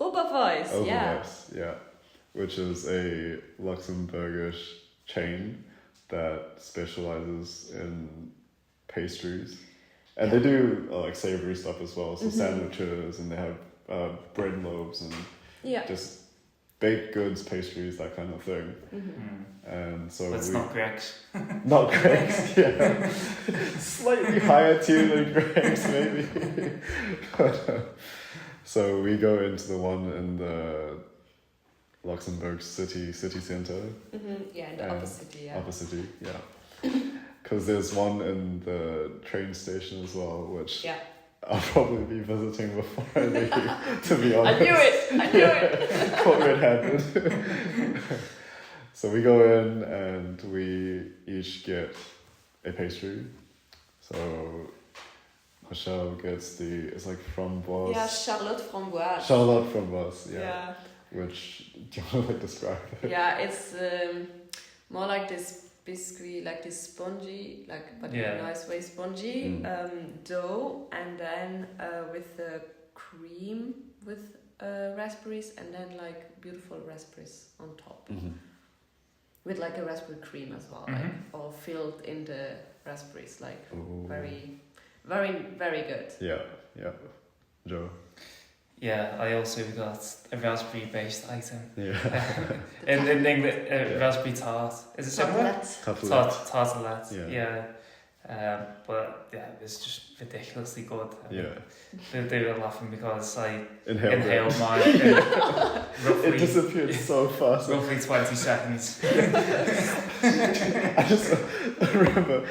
Oberweis, yeah. Yeah. Which is a Luxembourgish chain that specializes in pastries. And they do like savory stuff as well, so sandwiches, and they have bread loaves and just baked goods, pastries, that kind of thing. And so it's not Greg's. Not Greg's, yeah. Slightly higher tier than Greg's, maybe. But, so we go into the one in the Luxembourg city centre. Yeah, in the upper city, yeah. Upper city, yeah. Because there's one in the train station as well, which I'll probably be visiting before I leave, to be honest. I knew it! Caught red-handed. So we go in and we each get a pastry. So Michèle gets it's like framboise. Yeah, Charlotte framboise. Charlotte framboise, yeah. Which, do you want to describe it? Yeah, it's more like this biscuit, like this spongy, but in a nice way spongy dough, and then with the cream with raspberries, and then like beautiful raspberries on top, with like a raspberry cream as well, like, or filled in the raspberries, like very, very, very good. Yeah. Joe. Yeah, I also got a raspberry-based item. Yeah. in English, raspberry tart. Is it similar? Tartelette. Yeah. But yeah, it's just ridiculously good. They were laughing because I inhaled mine. It disappeared so fast. Roughly 20 seconds. I just remember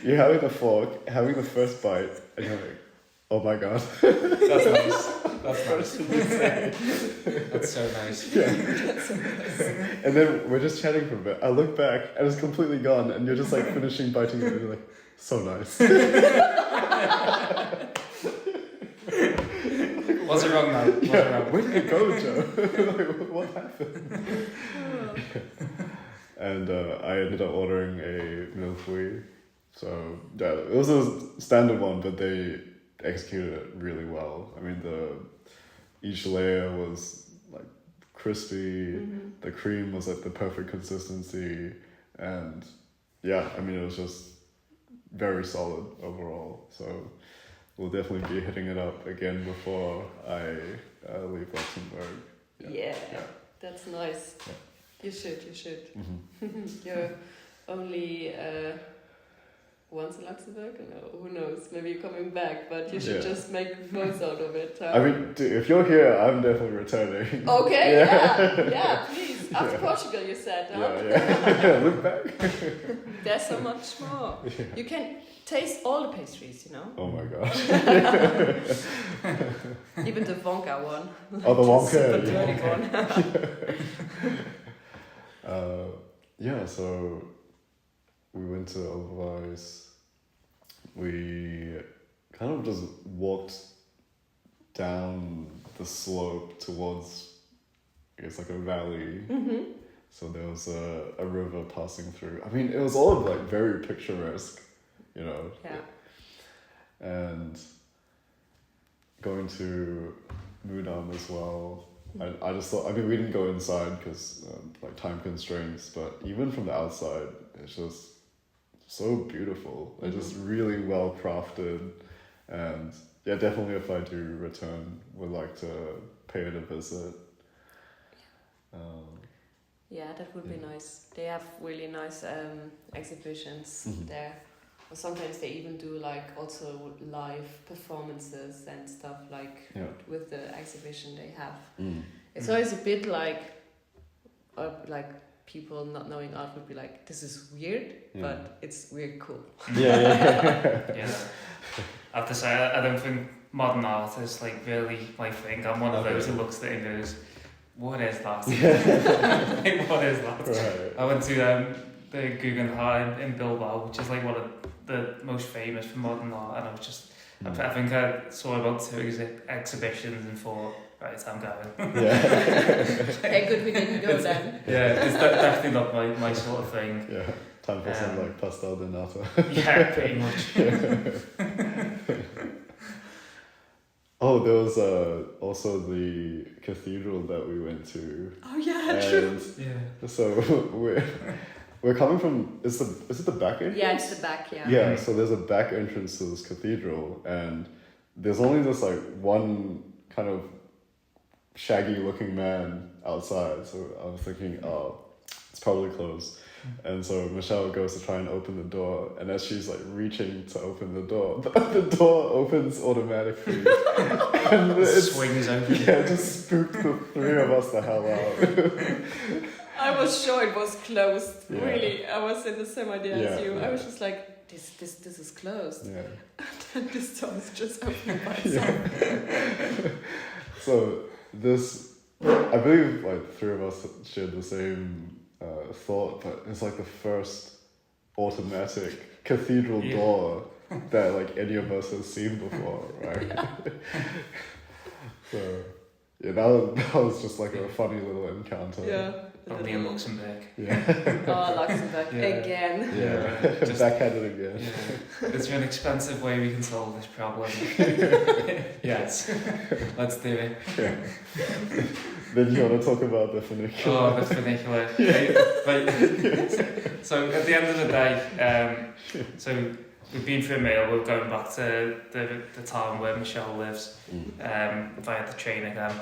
you having the fork, having the first bite, and you're like, oh my god. That's nice. That's so nice. Yeah. And then we're just chatting for a bit. I look back and it's completely gone, and you're just like finishing biting it, and you're like, so nice. What's wrong now? Where did it go, Joe? Like, what happened? And I ended up ordering a milfouille. So it was a standard one, but they executed it really well. I mean, each layer was like crispy. The cream was like the perfect consistency, and I mean, it was just very solid overall. So we'll definitely be hitting it up again before I leave Luxembourg. Yeah, that's nice. You should. You're only once in Luxembourg? No, who knows? Maybe you're coming back, but you should just make the most out of it. I mean, dude, if you're here, I'm definitely returning. Okay, yeah, please. After Portugal, you said, huh? Yeah. Look back. There's so much more. Yeah. You can taste all the pastries, you know? Oh my gosh. Even the Wonka one. Oh, the Wonka. Super dirty one. So we went to Oberweis. We kind of just walked down the slope towards, I guess, like a valley. So there was a river passing through. I mean, it was all like very picturesque. you know. Yeah. And going to Mudan as well. I just thought, I mean, we didn't go inside because like time constraints, but even from the outside, it's just so beautiful. It's just really well crafted, and yeah, definitely if I do return, would like to pay it a visit. Yeah, that would be nice. They have really nice exhibitions there. Or sometimes they even do like also live performances and stuff like with the exhibition they have. It's always a bit like people not knowing art would be like, this is weird, but it's weird cool. Yeah. I have to say, I don't think modern art is like really my thing. I'm one of those who looks at it and goes, what is that? Like, what is that? Right. I went to the Guggenheim in Bilbao, which is like one of the most famous for modern art, and I was just, I think I saw about 2 exhibitions and thought, right, I'm going. Okay, good, we didn't go then. Yeah, it's definitely not my sort of thing. Yeah, time for some like pastel de nata. Yeah, pretty much. Oh, there was also the cathedral that we went to. Oh yeah, true. Yeah. So we're coming from, is it the back entrance? Yeah, it's the back, Yeah, so there's a back entrance to this cathedral, and there's only this like one kind of shaggy looking man outside. So I was thinking, oh, it's probably closed. And so Michèle goes to try and open the door, and as she's like reaching to open the door opens automatically. And it swings open. Yeah, it just spooked the 3 of us the hell out. I was sure it was closed. Yeah. Really, I was in the same idea as you. Yeah. I was just like, this is closed. Yeah. And this door is just opening by itself. So this, I believe like 3 of us shared the same thought, but it's like the first automatic cathedral door that like any of us has seen before, right? So yeah, that was just like a funny little encounter. Yeah. Only in Luxembourg. Yeah. Oh, Luxembourg again. Yeah. Just backhanded again. Yeah. Is there an expensive way we can solve this problem? Yes. Let's do it. Yeah. Then you want to talk about the funicular? Oh, the funicular. Right. So at the end of the day, so we've been for a meal, we're going back to the town where Michèle lives, via the train again.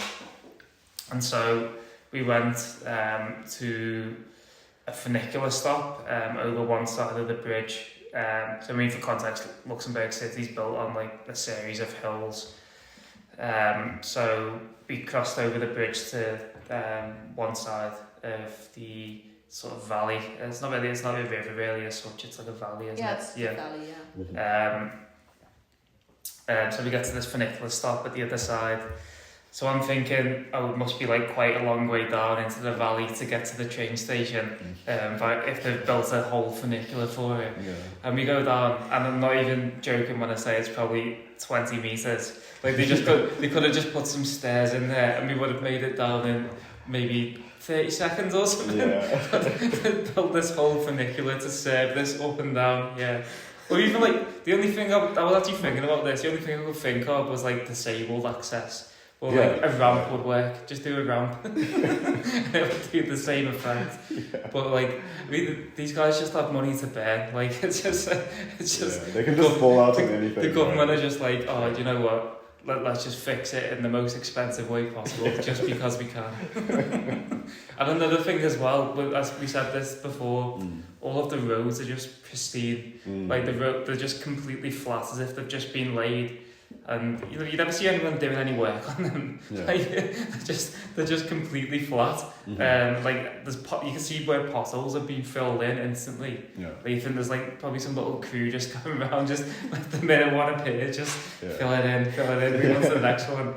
And so we went to a funicular stop over one side of the bridge. So I mean, for context, Luxembourg City's built on like a series of hills. So we crossed over the bridge to one side of the sort of valley. It's not a river really as such, it's like a valley, isn't it? It's the valley, So we get to this funicular stop at the other side. So I'm thinking, it must be like quite a long way down into the valley to get to the train station, but if they've built a whole funicular for it. Yeah. And we go down, and I'm not even joking when I say it's probably 20 metres. Like they could have just put some stairs in there and we would have made it down in maybe 30 seconds or something. Yeah. Built this whole funicular to serve this up and down, yeah. Or even like, the only thing I was actually thinking about this, the only thing I could think of was like disabled access. Or like a ramp would work, just do a ramp. It would do the same effect. Yeah. But like, these guys just have money to burn. Like, it's just. They can just fall out on anything. The government are just like, oh, do you know what? Let's just fix it in the most expensive way possible, just because we can. And another thing as well, as we said this before, all of the roads are just pristine. Like they're just completely flat, as if they've just been laid. And you never see anyone doing any work on them. Yeah. Like, they're just completely flat. Like you can see where potholes have been filled in instantly. Yeah. Like, you think there's like probably some little crew just going around, just like the minute one appears, just fill it in, move on to the next one.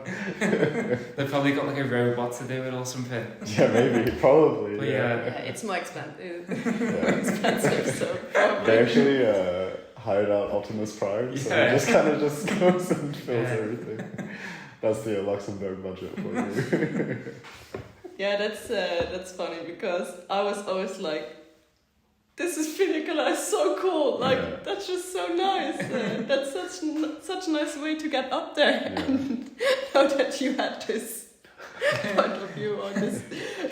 They've probably got like a robot to do it or something. Yeah, maybe, probably. But yeah, it's more expensive. So probably. They actually hired out Optimus Prime, so he just kind of just goes and fills everything. That's the Luxembourg budget for you. Yeah, that's funny because I was always like, this is Pinicola, is so cool. Like, Yeah. that's just so nice. That's such a nice way to get up there. Yeah. And now that you had this point of view on this.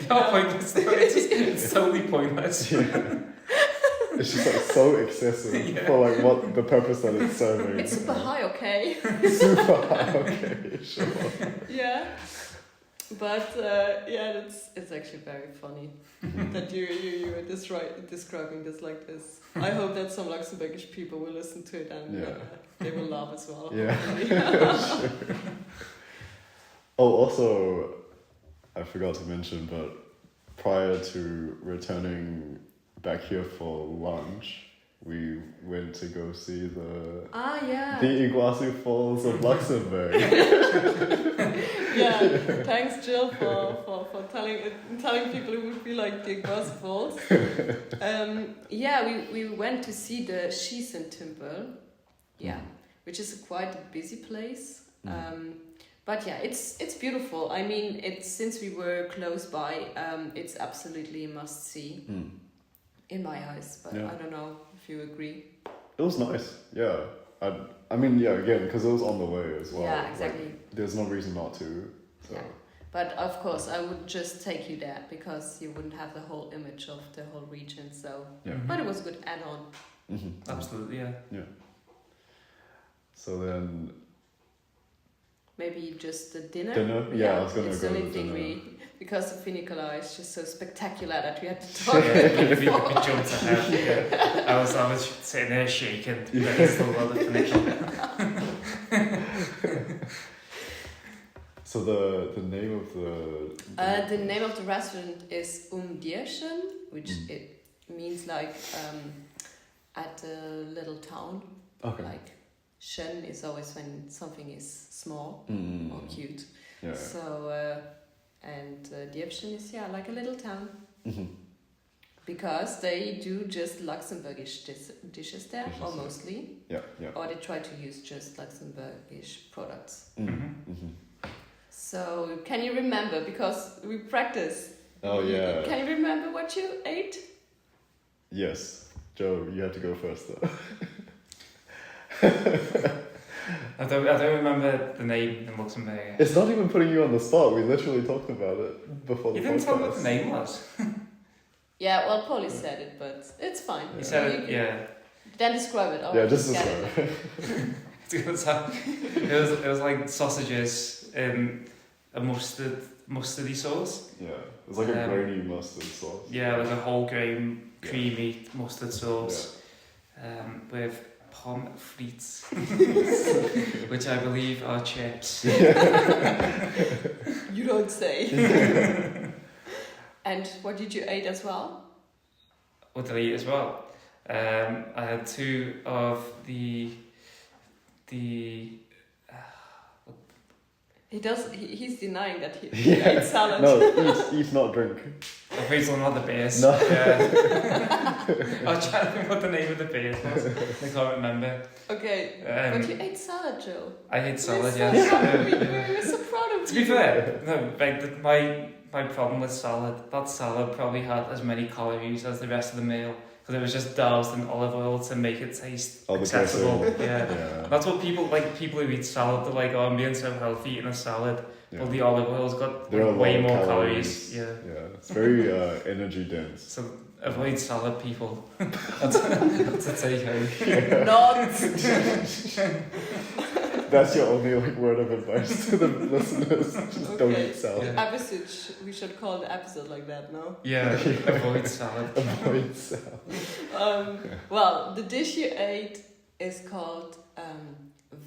No, pointless. It's totally pointless. Yeah. It's just like so excessive Yeah. for like what the purpose that it's serving. It's super high, okay? Super high, okay, sure. Yeah. But yeah, it's actually very funny that you were describing this like this. I hope that some Luxembourgish people will listen to it and Yeah. they will laugh as well. Yeah. Sure. Oh, also, I forgot to mention, but prior to returning back here for lunch, we went to go see the Iguazu Falls of Luxembourg. Yeah, thanks Jill for telling people it would be like the Iguazu Falls. Yeah, we went to see the Schiessen Temple. Yeah, which is quite a busy place. But yeah, it's beautiful. I mean, since we were close by, it's absolutely a must see in my eyes. But Yeah. I don't know if you agree. It was nice, yeah. I mean, yeah, again, because it was on the way as well. Yeah, exactly. Like, there's no reason not to. So. Yeah. But of course, I would just take you there because you wouldn't have the whole image of the whole region. So, Yeah. but it was a good add-on. Mm-hmm. Absolutely, yeah. Yeah. So then. Maybe just the dinner. Dinner? Yeah, I was gonna it's go the only to thing dinner. because the Funicular is just so spectacular that we had to talk. We jumped ahead. Yeah. I was sitting there shaking, but it's still got the finish. So the name of The name of the restaurant is Dierchen, which it means like at a little town. Okay. Like Schön is always when something is small or cute. Yeah. So and Dierchen is like a little town. Mm-hmm. Because they do just Luxembourgish dishes there, or yeah. mostly. Yeah, yeah. Or they try to use just Luxembourgish products. Mm-hmm. So, can you remember, because we practice. Oh, yeah. Can you remember what you ate? Yes. Joe, you have to go first, though. I don't remember the name in Luxembourg. It's not even putting you on the spot. We literally talked about it before the podcast. You didn't tell me what the name was. Yeah, well, Polly said it, but it's fine. You said it, yeah. Then describe it. Yeah, just get describe it. It was like sausages in a mustardy sauce. Yeah, it's like a grainy mustard sauce. Yeah, like a whole grain, creamy mustard sauce with pommes frites, which I believe are chips. You don't say. And what did you eat as well? What did I eat as well? I had two of the He's denying that he ate salad. No, eat, not drink. I thought it was one of the beers. No. Yeah. I was trying to think what the name of the beers was. I can't remember. Okay, but you ate salad, Joe. I ate salad, We're yes. we're so proud of you. To be fair, no, like my problem with salad, that salad probably had as many calories as the rest of the meal because it was just doused in olive oil to make it taste accessible. Yeah. That's what people who eat salad, they're like, oh, I'm being so healthy eating a salad. Yeah. Well, the olive oil's got There are way a lot more of calories. Yeah. It's very energy dense. So avoid salad, people. That's a take home. Not. That's your only word of advice to the listeners. Just don't eat salad. Yeah. Episode, we should call the episode like that, no? Yeah, avoid salad. Avoid salad. Well, the dish you ate is called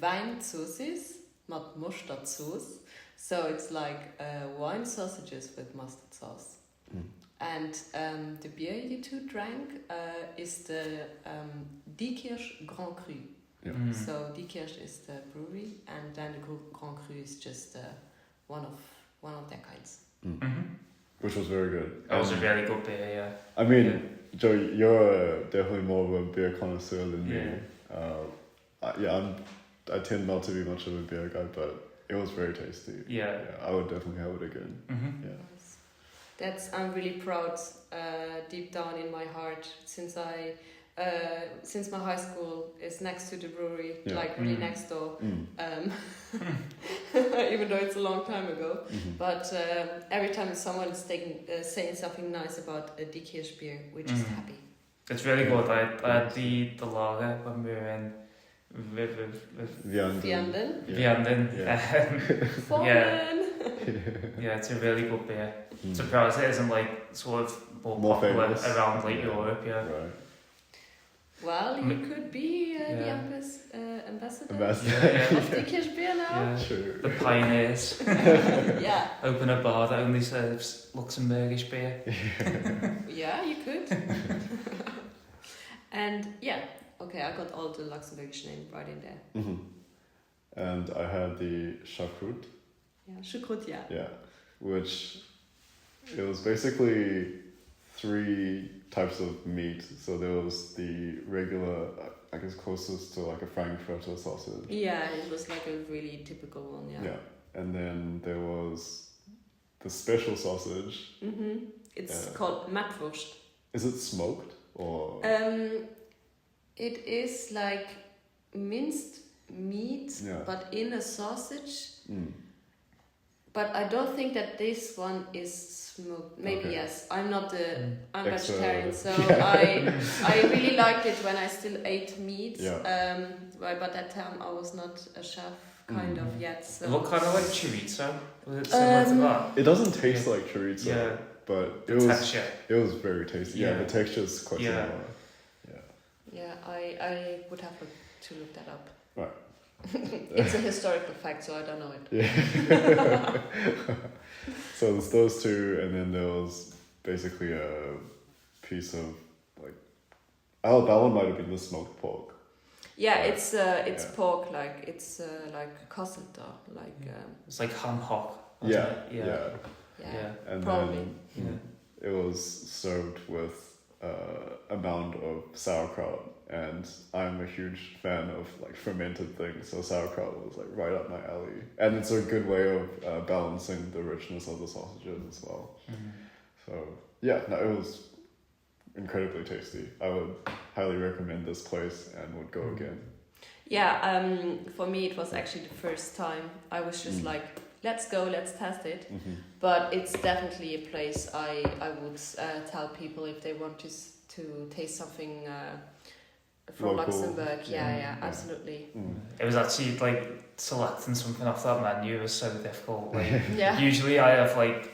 Weinsauces, not mustard sauce. So it's like wine sausages with mustard sauce. And the beer you two drank is the Diekirch Grand Cru. Yeah. So Diekirch is the brewery, and then the Grand Cru is just one of their kinds. Which was very good. That was a very good beer, yeah. I mean, Joe, you're definitely more of a beer connoisseur than me. I tend not to be much of a beer guy, but it was very tasty. Yeah. I would definitely have it again. Yeah. I'm really proud deep down in my heart, since my high school is next to the brewery, like really next door. Even though it's a long time ago. But every time someone is saying something nice about a Die Kirschbier, we're just happy. It's really good. I had the lager when we were in Vianden. Yeah, it's a really good beer. Surprised it isn't like sort of more popular famous around like Europe. Right. Well, you could be the ambassador of Die Kirschbier now. Yeah. Sure. The pioneers. Yeah. Open a bar that only serves Luxembourgish beer. Yeah, you could. And okay, I got all the Luxembourgish name right in there. And I had the choucroute. Yeah, choucroute, Yeah, which it was basically 3 types of meat. So there was the regular, I guess closest to like a Frankfurter sausage. Yeah, it was like a really typical one, Yeah, and then there was the special sausage. It's called Matwurst. Is it smoked or? It is like minced meat, but in a sausage. But I don't think that this one is smoked. Maybe yes. I'm vegetarian, so I really liked it when I still ate meat. But by that time I was not a chef kind of yet. So. It looked kind of like chorizo. Was it similar to that? It doesn't taste like chorizo, but the texture. It was very tasty. Yeah, the texture is quite similar. Yeah, I would have to look that up. Right. It's a historical fact, so I don't know it. Yeah. So there's those 2, and then there was basically a piece of like, that one might have been the smoked pork. Yeah, it's pork, like it's like kosselter, like. It's like ham hock. Yeah. And probably. then it was served with a mound of sauerkraut, and I'm a huge fan of like fermented things, so sauerkraut was like right up my alley, and it's a good way of balancing the richness of the sausages as well. So it was incredibly tasty. I would highly recommend this place and would go again. For me it was actually the first time. I was just like, let's go, let's test it. But it's definitely a place I would tell people if they want to taste something from local. Luxembourg. Yeah, absolutely. It was actually like selecting something off that menu was so difficult. Like usually I have like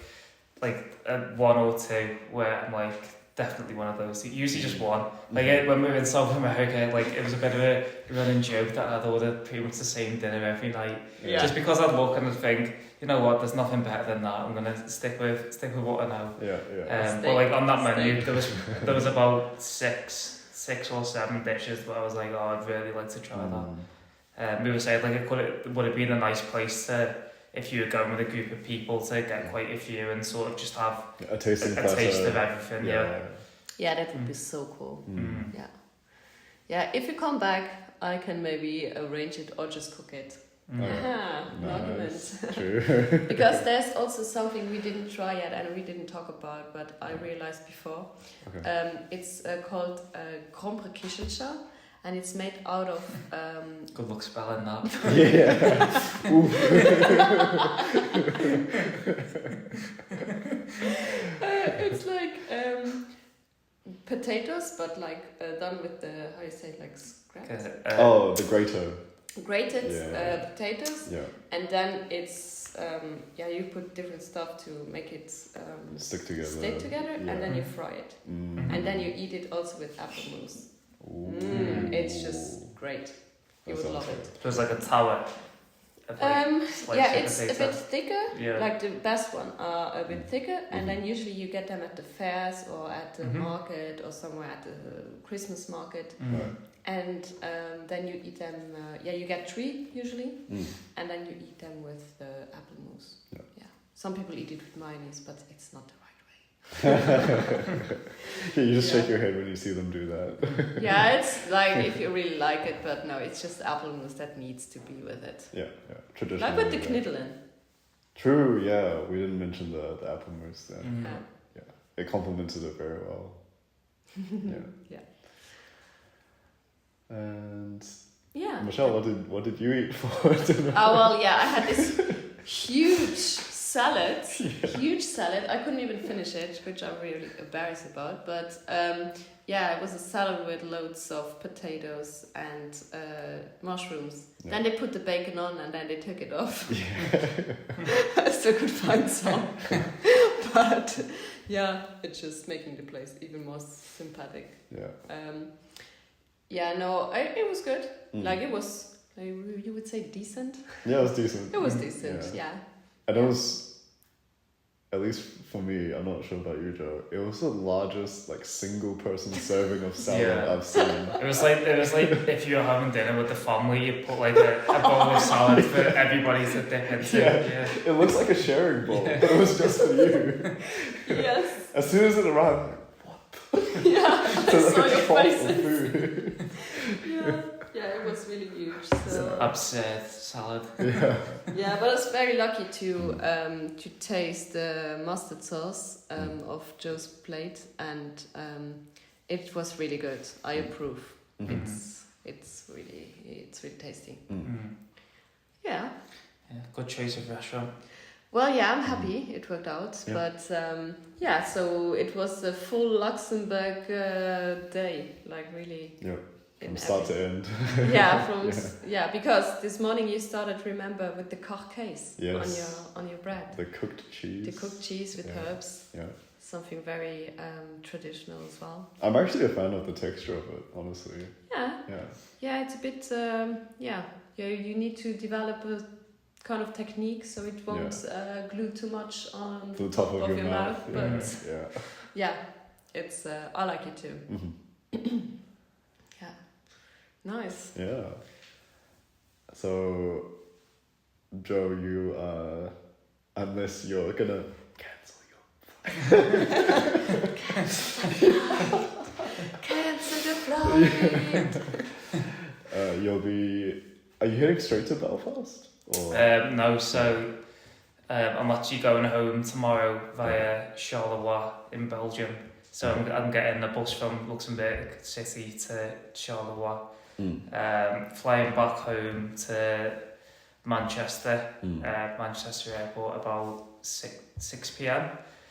1 or 2 where I'm like, definitely one of those. Usually just one. Like when we were in South America, like it was a bit of a running joke that I'd order pretty much the same dinner every night. Just because I'd look and I'd think, you know what, there's nothing better than that. I'm gonna stick with what I know. But like on that menu, there was about 6 or 7 dishes, but I was like, I'd really like to try that. We were saying like it would have been a nice place to, if you were going with a group of people, to get quite a few and sort of just have a taste of everything. Yeah, that would be so cool. Yeah, if you come back, I can maybe arrange it or just cook it. Nice. True. Because there's also something we didn't try yet and we didn't talk about, but I realized before. It's called Krombre Kichelscha, and it's made out of... Good luck spelling that. It's like potatoes, but like done with the, how you say it, like scraps? The grater. Grated potatoes, and then it's you put different stuff to make it stick together, and then you fry it, and then you eat it also with apple mousse. It's just great. You would love it. It was like a tower. It's a bit thicker. Like the best one are a bit thicker, and then usually you get them at the fairs or at the market or somewhere at the Christmas market. And then you eat them. You get 3 usually, and then you eat them with the apple mousse. Some people eat it with mayonnaise, but it's not the right way. You just shake your head when you see them do that. It's like if you really like it, but no, it's just apple mousse that needs to be with it. Traditional. Like with the kniddelen. True, yeah. We didn't mention the apple mousse there. Mm. Yeah. It complemented it very well. Yeah. Yeah. And Yeah. Michelle, what did you eat for dinner? Oh well, yeah. I had this huge salad. Huge salad. I couldn't even finish it, which I'm really embarrassed about. But yeah, it was a salad with loads of potatoes and mushrooms. Yeah. Then they put the bacon on and then they took it off. Yeah. I still could find some. But yeah, it's just making the place even more sympathetic. Yeah. Yeah, no, it was good. Like it was, you would say decent? Yeah, it was decent. It was decent, yeah. And it was, at least for me, I'm not sure about you, Joe, it was the largest like single person serving of salad Yeah. I've seen. It was like if you were having dinner with the family, you put like a bowl of salad for everybody to dip into. Yeah. It looks like a sharing bowl, but it was just for you. Yes. As soon as it arrived, I'm like, Yeah, I so saw like a your trough of faces. food. Yeah, it was really huge. So Absurd salad. Yeah. yeah, but I was very lucky to taste the mustard sauce of Joe's plate, and it was really good. I approve. Mhm. It's really tasty. Mm. Yeah. Yeah, good choice of restaurant. Well, yeah, I'm happy it worked out. Yeah. But yeah, so it was a full Luxembourg day, like really. Yeah. in From start to everything. end. Yeah, because this morning you started, remember, with the koch case Yes. on your bread. The cooked cheese. The cooked cheese with Yeah. herbs. Yeah. Something very traditional as well. I'm actually a fan of the texture of it, honestly. Yeah. Yeah. Yeah, it's a bit you need to develop a kind of technique so it won't glue too much on To the top of your mouth. Yeah. but Yeah. yeah, it's I like it too. Mm-hmm. Yeah. Nice. Yeah. So, Joe, you unless you're gonna cancel your Cancel the flight. Are you heading straight to Belfast? Or No, so I'm actually going home tomorrow via Charleroi in Belgium. So I'm getting a bus from Luxembourg City to Charleroi, flying back home to Manchester, Manchester Airport about 6 p.m.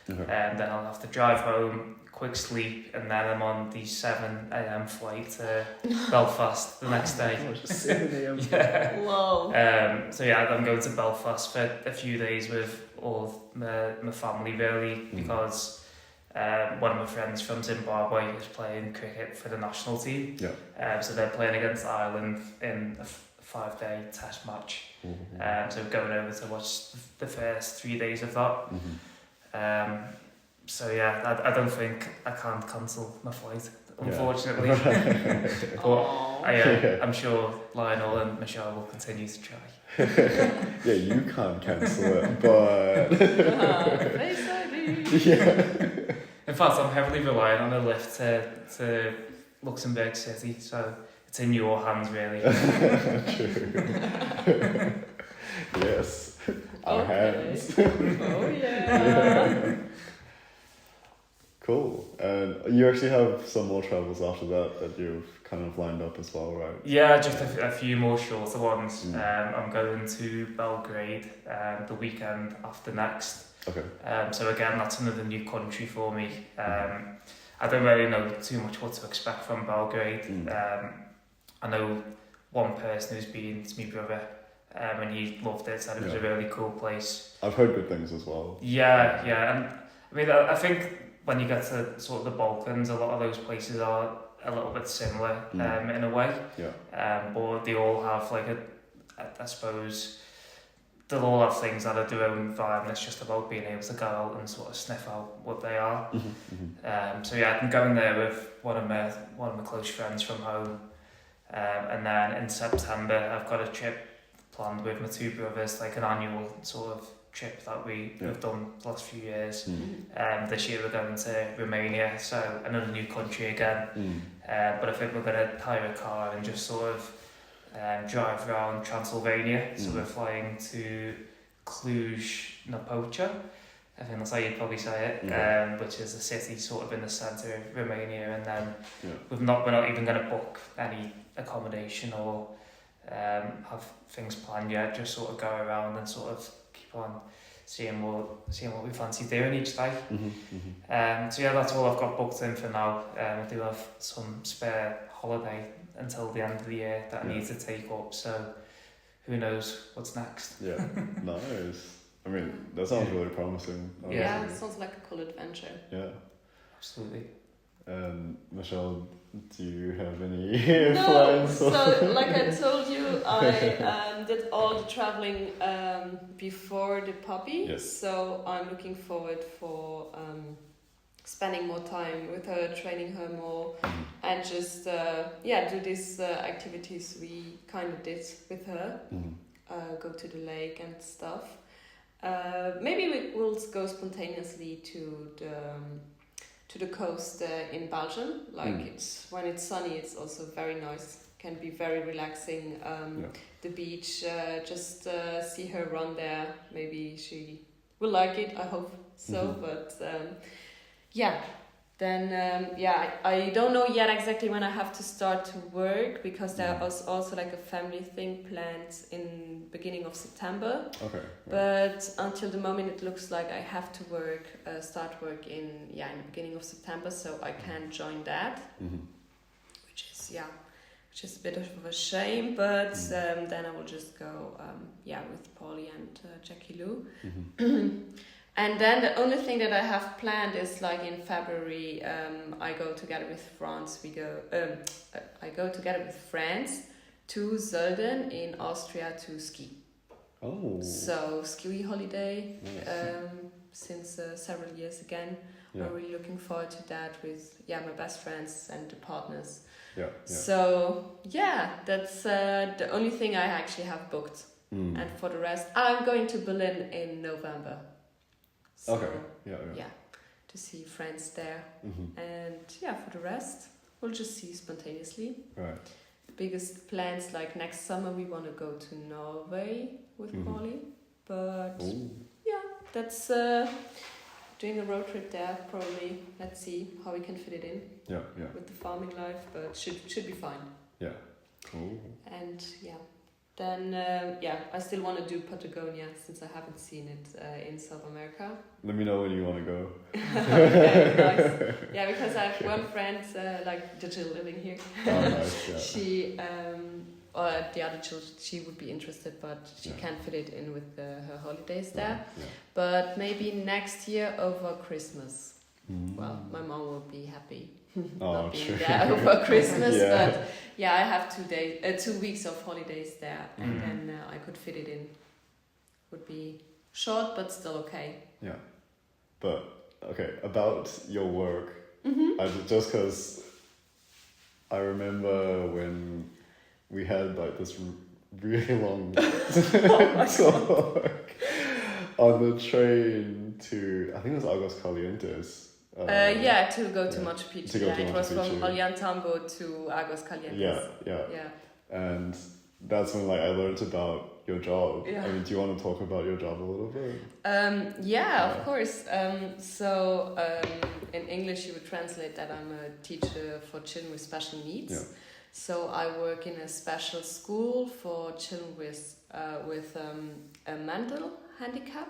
Okay. And then I'll have to drive home, quick sleep, and then I'm on the 7 a.m. flight to Belfast the next day. 7 a.m. Yeah. Whoa. So yeah, I'm going to Belfast for a few days with all my family really, because one of my friends from Zimbabwe is playing cricket for the national team. Yeah. So they're playing against Ireland in a 5-day test match. So going over to watch the first 3 days of that. So yeah, I don't think I can't cancel my flight, unfortunately. But I'm sure Lionel and Michèle will continue to try. Yeah, you can't cancel it, but Face ID. yeah. In fact, I'm heavily relying on a lift to Luxembourg City, so it's in your hands really. True. Yes, our hands. Oh yeah. Cool. And you actually have some more travels after that you've kind of lined up as well, right? Yeah, just a few more shorter ones. I'm going to Belgrade the weekend after next. Okay. So again, that's another new country for me. I don't really know too much what to expect from Belgrade. I know one person who's been, it's my brother, and he loved it, said it was a really cool place. I've heard good things as well. Yeah, and I mean, I think when you get to sort of the Balkans, a lot of those places are a little bit similar in a way. Yeah. But they all have like I suppose, they'll all have things that are their own vibe, and it's just about being able to go out and sort of sniff out what they are. So yeah, I'm going there with one of my close friends from home, and then in September I've got a trip planned with my two brothers, like an annual sort of trip that we have done the last few years. This year we're going to Romania, so another new country again. But I think we're going to hire a car and just sort of drive around Transylvania. So we're flying to Cluj-Napoca, I think that's how you'd probably say it, which is a city sort of in the centre of Romania, and then we're not even going to book any accommodation or have things planned yet, just sort of go around and sort of keep on seeing what we fancy doing each day. So yeah, that's all I've got booked in for now. I do have some spare holiday until the end of the year that I need to take up, so who knows what's next. Yeah, nice. I mean, that sounds really promising. Honestly. Yeah, it sounds like a cool adventure. Yeah. Absolutely. Michèle, do you have any plans? So, like I told you, I did all the traveling before the puppy. Yes. So I'm looking forward for spending more time with her, training her more, and just do these activities we kind of did with her. Go to the lake and stuff. Maybe we will go spontaneously to the coast in Belgium. Like it's when it's sunny, it's also very nice. Can be very relaxing. The beach, just see her run there. Maybe she will like it. I hope so. But then I don't know yet exactly when I have to start to work, because there was also like a family thing planned in beginning of September. Okay. Right. But until the moment, it looks like I have to start work in the beginning of September, so I can't join that, which is a bit of a shame. But then I will just go with Polly and Jackie Lou. And then the only thing that I have planned is like in February, I go together with I go together with friends to Sölden in Austria to ski. Oh. So ski holiday, Nice. since several years again. Yeah. I'm really looking forward to that with my best friends and the partners. Yeah. So that's the only thing I actually have booked. And for the rest, I'm going to Berlin in November. So, Okay. Yeah. To see friends there. And for the rest, we'll just see spontaneously. Right. The biggest plans, like next summer, we want to go to Norway with Polly. But that's doing a road trip there probably. Let's see how we can fit it in. Yeah. With the farming life, but should be fine. Yeah. Cool. And then I still want to do Patagonia, since I haven't seen it in South America. Let me know when you want to go. Okay, nice. Yeah, because I have one friend, like the Jill living here. Oh, nice. Yeah. She or the other Jill, she would be interested, but she can't fit it in with her holidays there. Yeah. But maybe next year over Christmas. Well, my mom will be happy. Not being there over Christmas, but I have 2 weeks of holidays there, and then I could fit it in. Would be short, but still okay. Yeah, but okay, about your work, just because I remember when we had like this really long talk on the train to, I think it was Aguas Calientes. To go to Machu Picchu. It was from Ollantaytambo to Aguas Calientes. Yeah. And that's when like I learned about your job. Yeah. I mean, do you want to talk about your job a little bit? Of course. In English you would translate that I'm a teacher for children with special needs. Yeah. So I work in a special school for children with a mental handicap.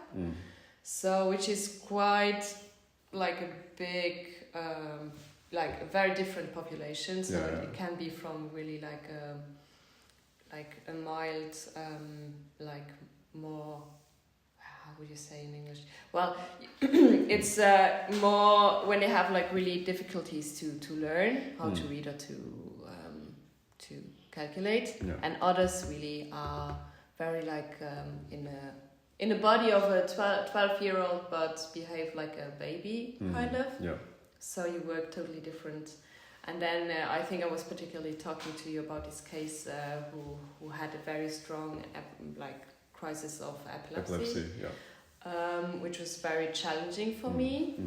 So which is quite like a big, like a very different population. So it can be from really like a mild, like more, how would you say in English? Well, it's more when they have like really difficulties to learn how to read or to calculate, and others really are very like in the body of a 12-year-old, but behave like a baby, kind of. Yeah. So you work totally different. And then I think I was particularly talking to you about this case who had a very strong crisis of epilepsy. Which was very challenging for me.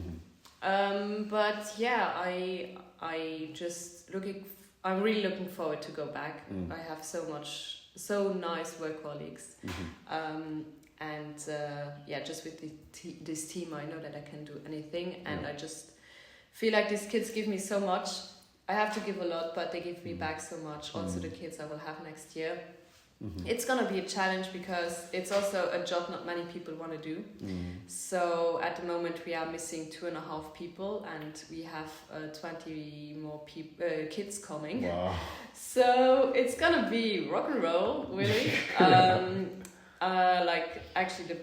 But I'm really looking forward to go back. I have so nice work colleagues. And just with this team, I know that I can do anything, and I just feel like these kids give me so much. I have to give a lot, but they give me back so much. Also, the kids I will have next year. It's gonna be a challenge because it's also a job not many people want to do. So at the moment we are missing 2.5 people, and we have 20 more kids coming. Wow. So it's gonna be rock and roll, really. Like actually the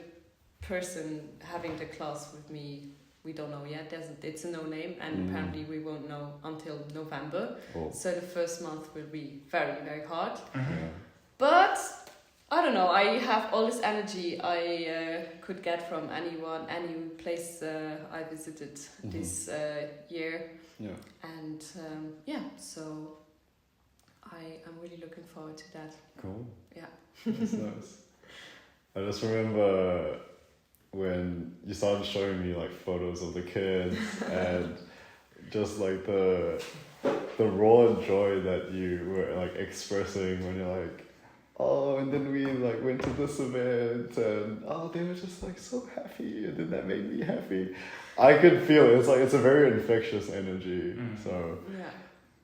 person having the class with me, we don't know yet. It's a no name, and apparently we won't know until November. So the first month will be very, very hard. But I don't know, I have all this energy I could get from any place I visited this year. And so I'm really looking forward to that. Cool. Yeah. That's nice. I just remember when you started showing me like photos of the kids and just like the raw joy that you were like expressing when you're like, oh, and then we like went to this event and they were just like so happy, and then that made me happy. I could feel it. It's a very infectious energy. So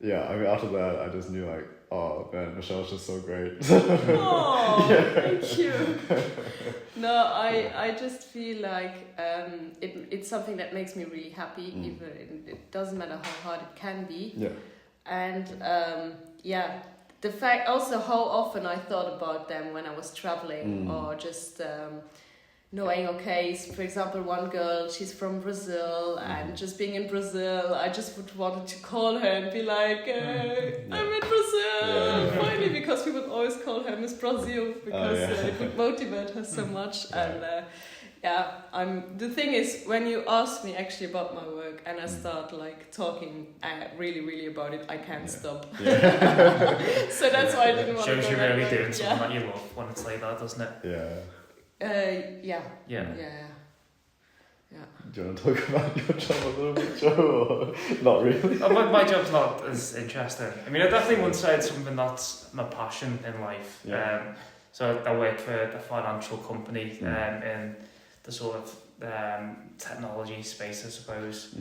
I mean, after that I just knew like, oh man, Michèle's just so great. Oh, thank you. No, I just feel like it's something that makes me really happy. Even it doesn't matter how hard it can be. And the fact also how often I thought about them when I was traveling, or just knowing, okay, so for example, one girl, she's from Brazil, and just being in Brazil, I just wanted to call her and be like, I'm in Brazil, finally, because we would always call her Miss Brazil, because it would motivate her so much. And the thing is, when you ask me actually about my work and I start like talking really, really about it, I can't stop. So that's why I didn't want to go. Shows you're really doing something that you love when it's like that, doesn't it? Yeah. Do you want to talk about your job a little bit, Joe, or not really? My job's not as interesting. I mean, I definitely wouldn't say it's something that's my passion in life. So I work for a financial company in the sort of technology space, I suppose.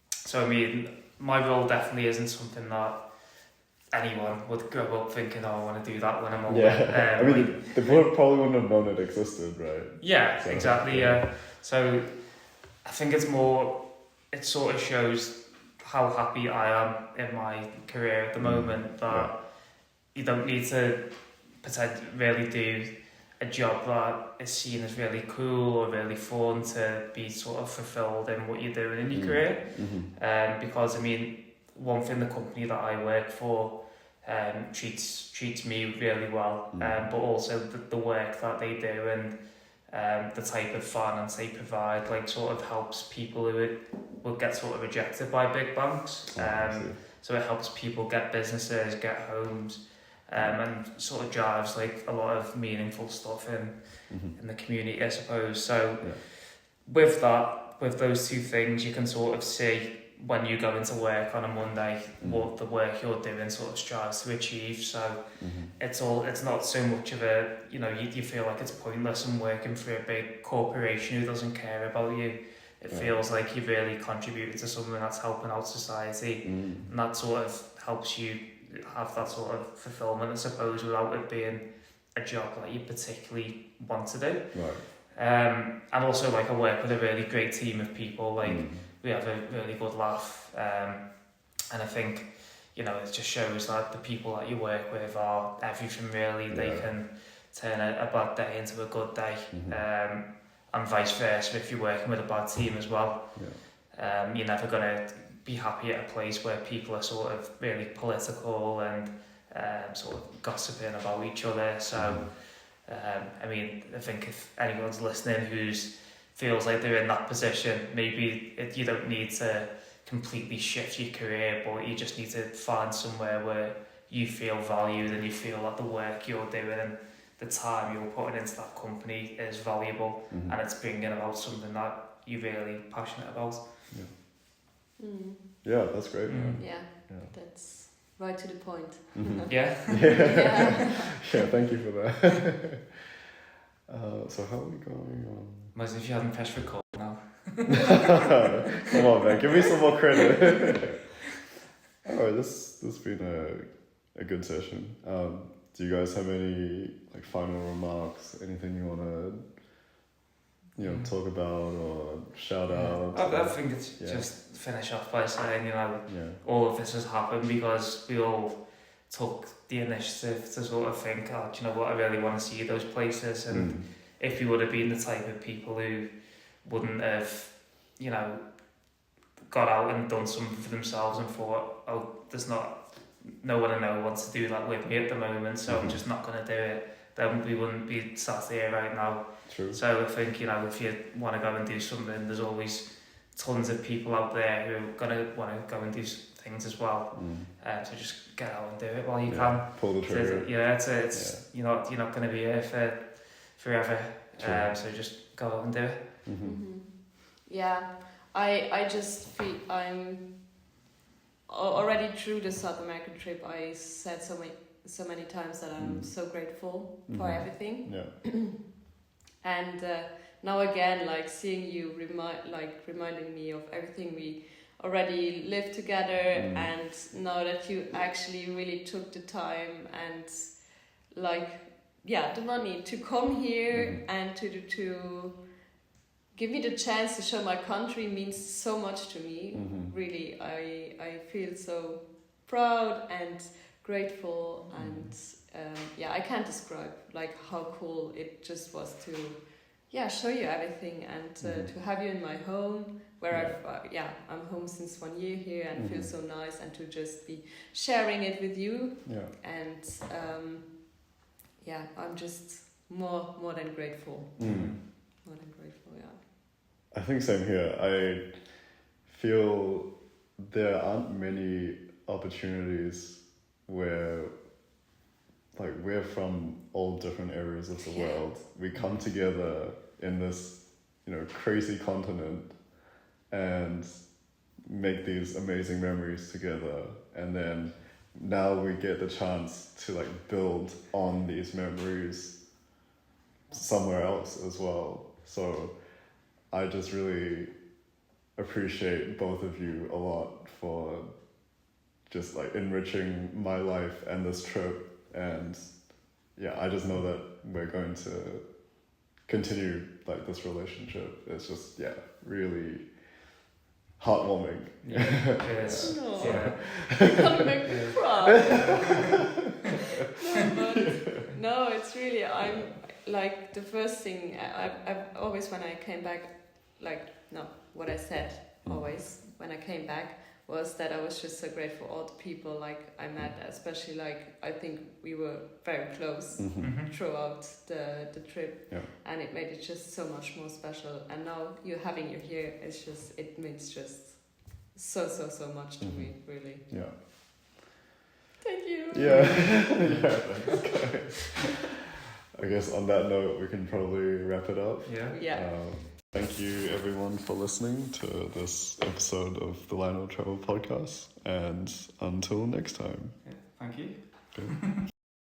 So I mean, my role definitely isn't something that anyone would grow up thinking, I want to do that when I'm older. I mean, they probably wouldn't have known it existed, right? Yeah, so, exactly, So I think it sort of shows how happy I am in my career at the moment, that you don't need to really do a job that is seen as really cool or really fun to be sort of fulfilled in what you're doing in your career. Because I mean, one thing, the company that I work for treats me really well, but also the work that they do and the type of finance they provide, like, sort of helps people who would get sort of rejected by big banks. So it helps people get businesses, get homes, and sort of drives like a lot of meaningful stuff in the community, I suppose. So with those two things, you can sort of see when you go into work on a Monday what the work you're doing sort of strives to achieve. So it's not so much of a, you feel like it's pointless and working for a big corporation who doesn't care about you. It feels like you've really contributed to something that's helping out society, and that sort of helps you have that sort of fulfillment, I suppose, without it being a job that you particularly want to do. And also, like, I work with a really great team of people. Like, we have a really good laugh, and I think, it just shows that the people that you work with are everything, really. They can turn a bad day into a good day, and vice versa if you're working with a bad team as well. You're never going to be happy at a place where people are sort of really political and sort of gossiping about each other. So, I mean, I think if anyone's listening who's feels like they're in that position, maybe you don't need to completely shift your career, but you just need to find somewhere where you feel valued and you feel that the work you're doing and the time you're putting into that company is valuable, and it's bringing about something that you're really passionate about. Yeah, that's great. Yeah, that's right to the point. Yeah, thank you for that. So how are we going on? Imagine if you hadn't pressed record now. Come on, man, give me some more credit. Alright, this has been a good session. Do you guys have any like final remarks? Anything you wanna talk about or shout out? I think it's just finish off by saying, all of this has happened because we all took the initiative to sort of think, oh, do you know what, I really want to see those places. And if we would have been the type of people who wouldn't have, got out and done something for themselves and thought, oh, there's no one I know wants to do that with me at the moment, so I'm just not going to do it, then we wouldn't be sat here right now. True. So I think, if you want to go and do something, there's always tons of people out there who are going to want to go and do things as well. So just get out and do it while you can. Pull the trigger. It's you're not going to be here for forever. So just go out and do it. Yeah, I just feel I'm already through the South American trip. I said so many times that I'm so grateful for everything. Yeah. And now again, like seeing you reminding me of everything we already lived together, and now that you actually really took the time and the money to come here and to give me the chance to show my country means so much to me. Really, I feel so proud and grateful, and I can't describe how cool it just was to show you everything and to have you in my home where I'm home since 1 year here and feel so nice, and to just be sharing it with you. And I'm just more than grateful. More than grateful, I think same here. I feel there aren't many opportunities where we're from all different areas of the world. We come together in this, crazy continent and make these amazing memories together. And then now we get the chance to build on these memories somewhere else as well. So I just really appreciate both of you a lot for just enriching my life and this trip. And I just know that we're going to continue this relationship. It's just really heartwarming. Yes. You can't make me cry. No, it's really, I'm the first thing I've always, when I came back, what I said always when I came back was that I was just so grateful for all the people I met, especially I think we were very close throughout the trip, and it made it just so much more special. And now having you here, it means just so much to me, really. Yeah. Thank you. Yeah. Okay. I guess on that note, we can probably wrap it up. Yeah. Thank you everyone for listening to this episode of the Lionel Travel Podcast, and until next time. Thank you. Good.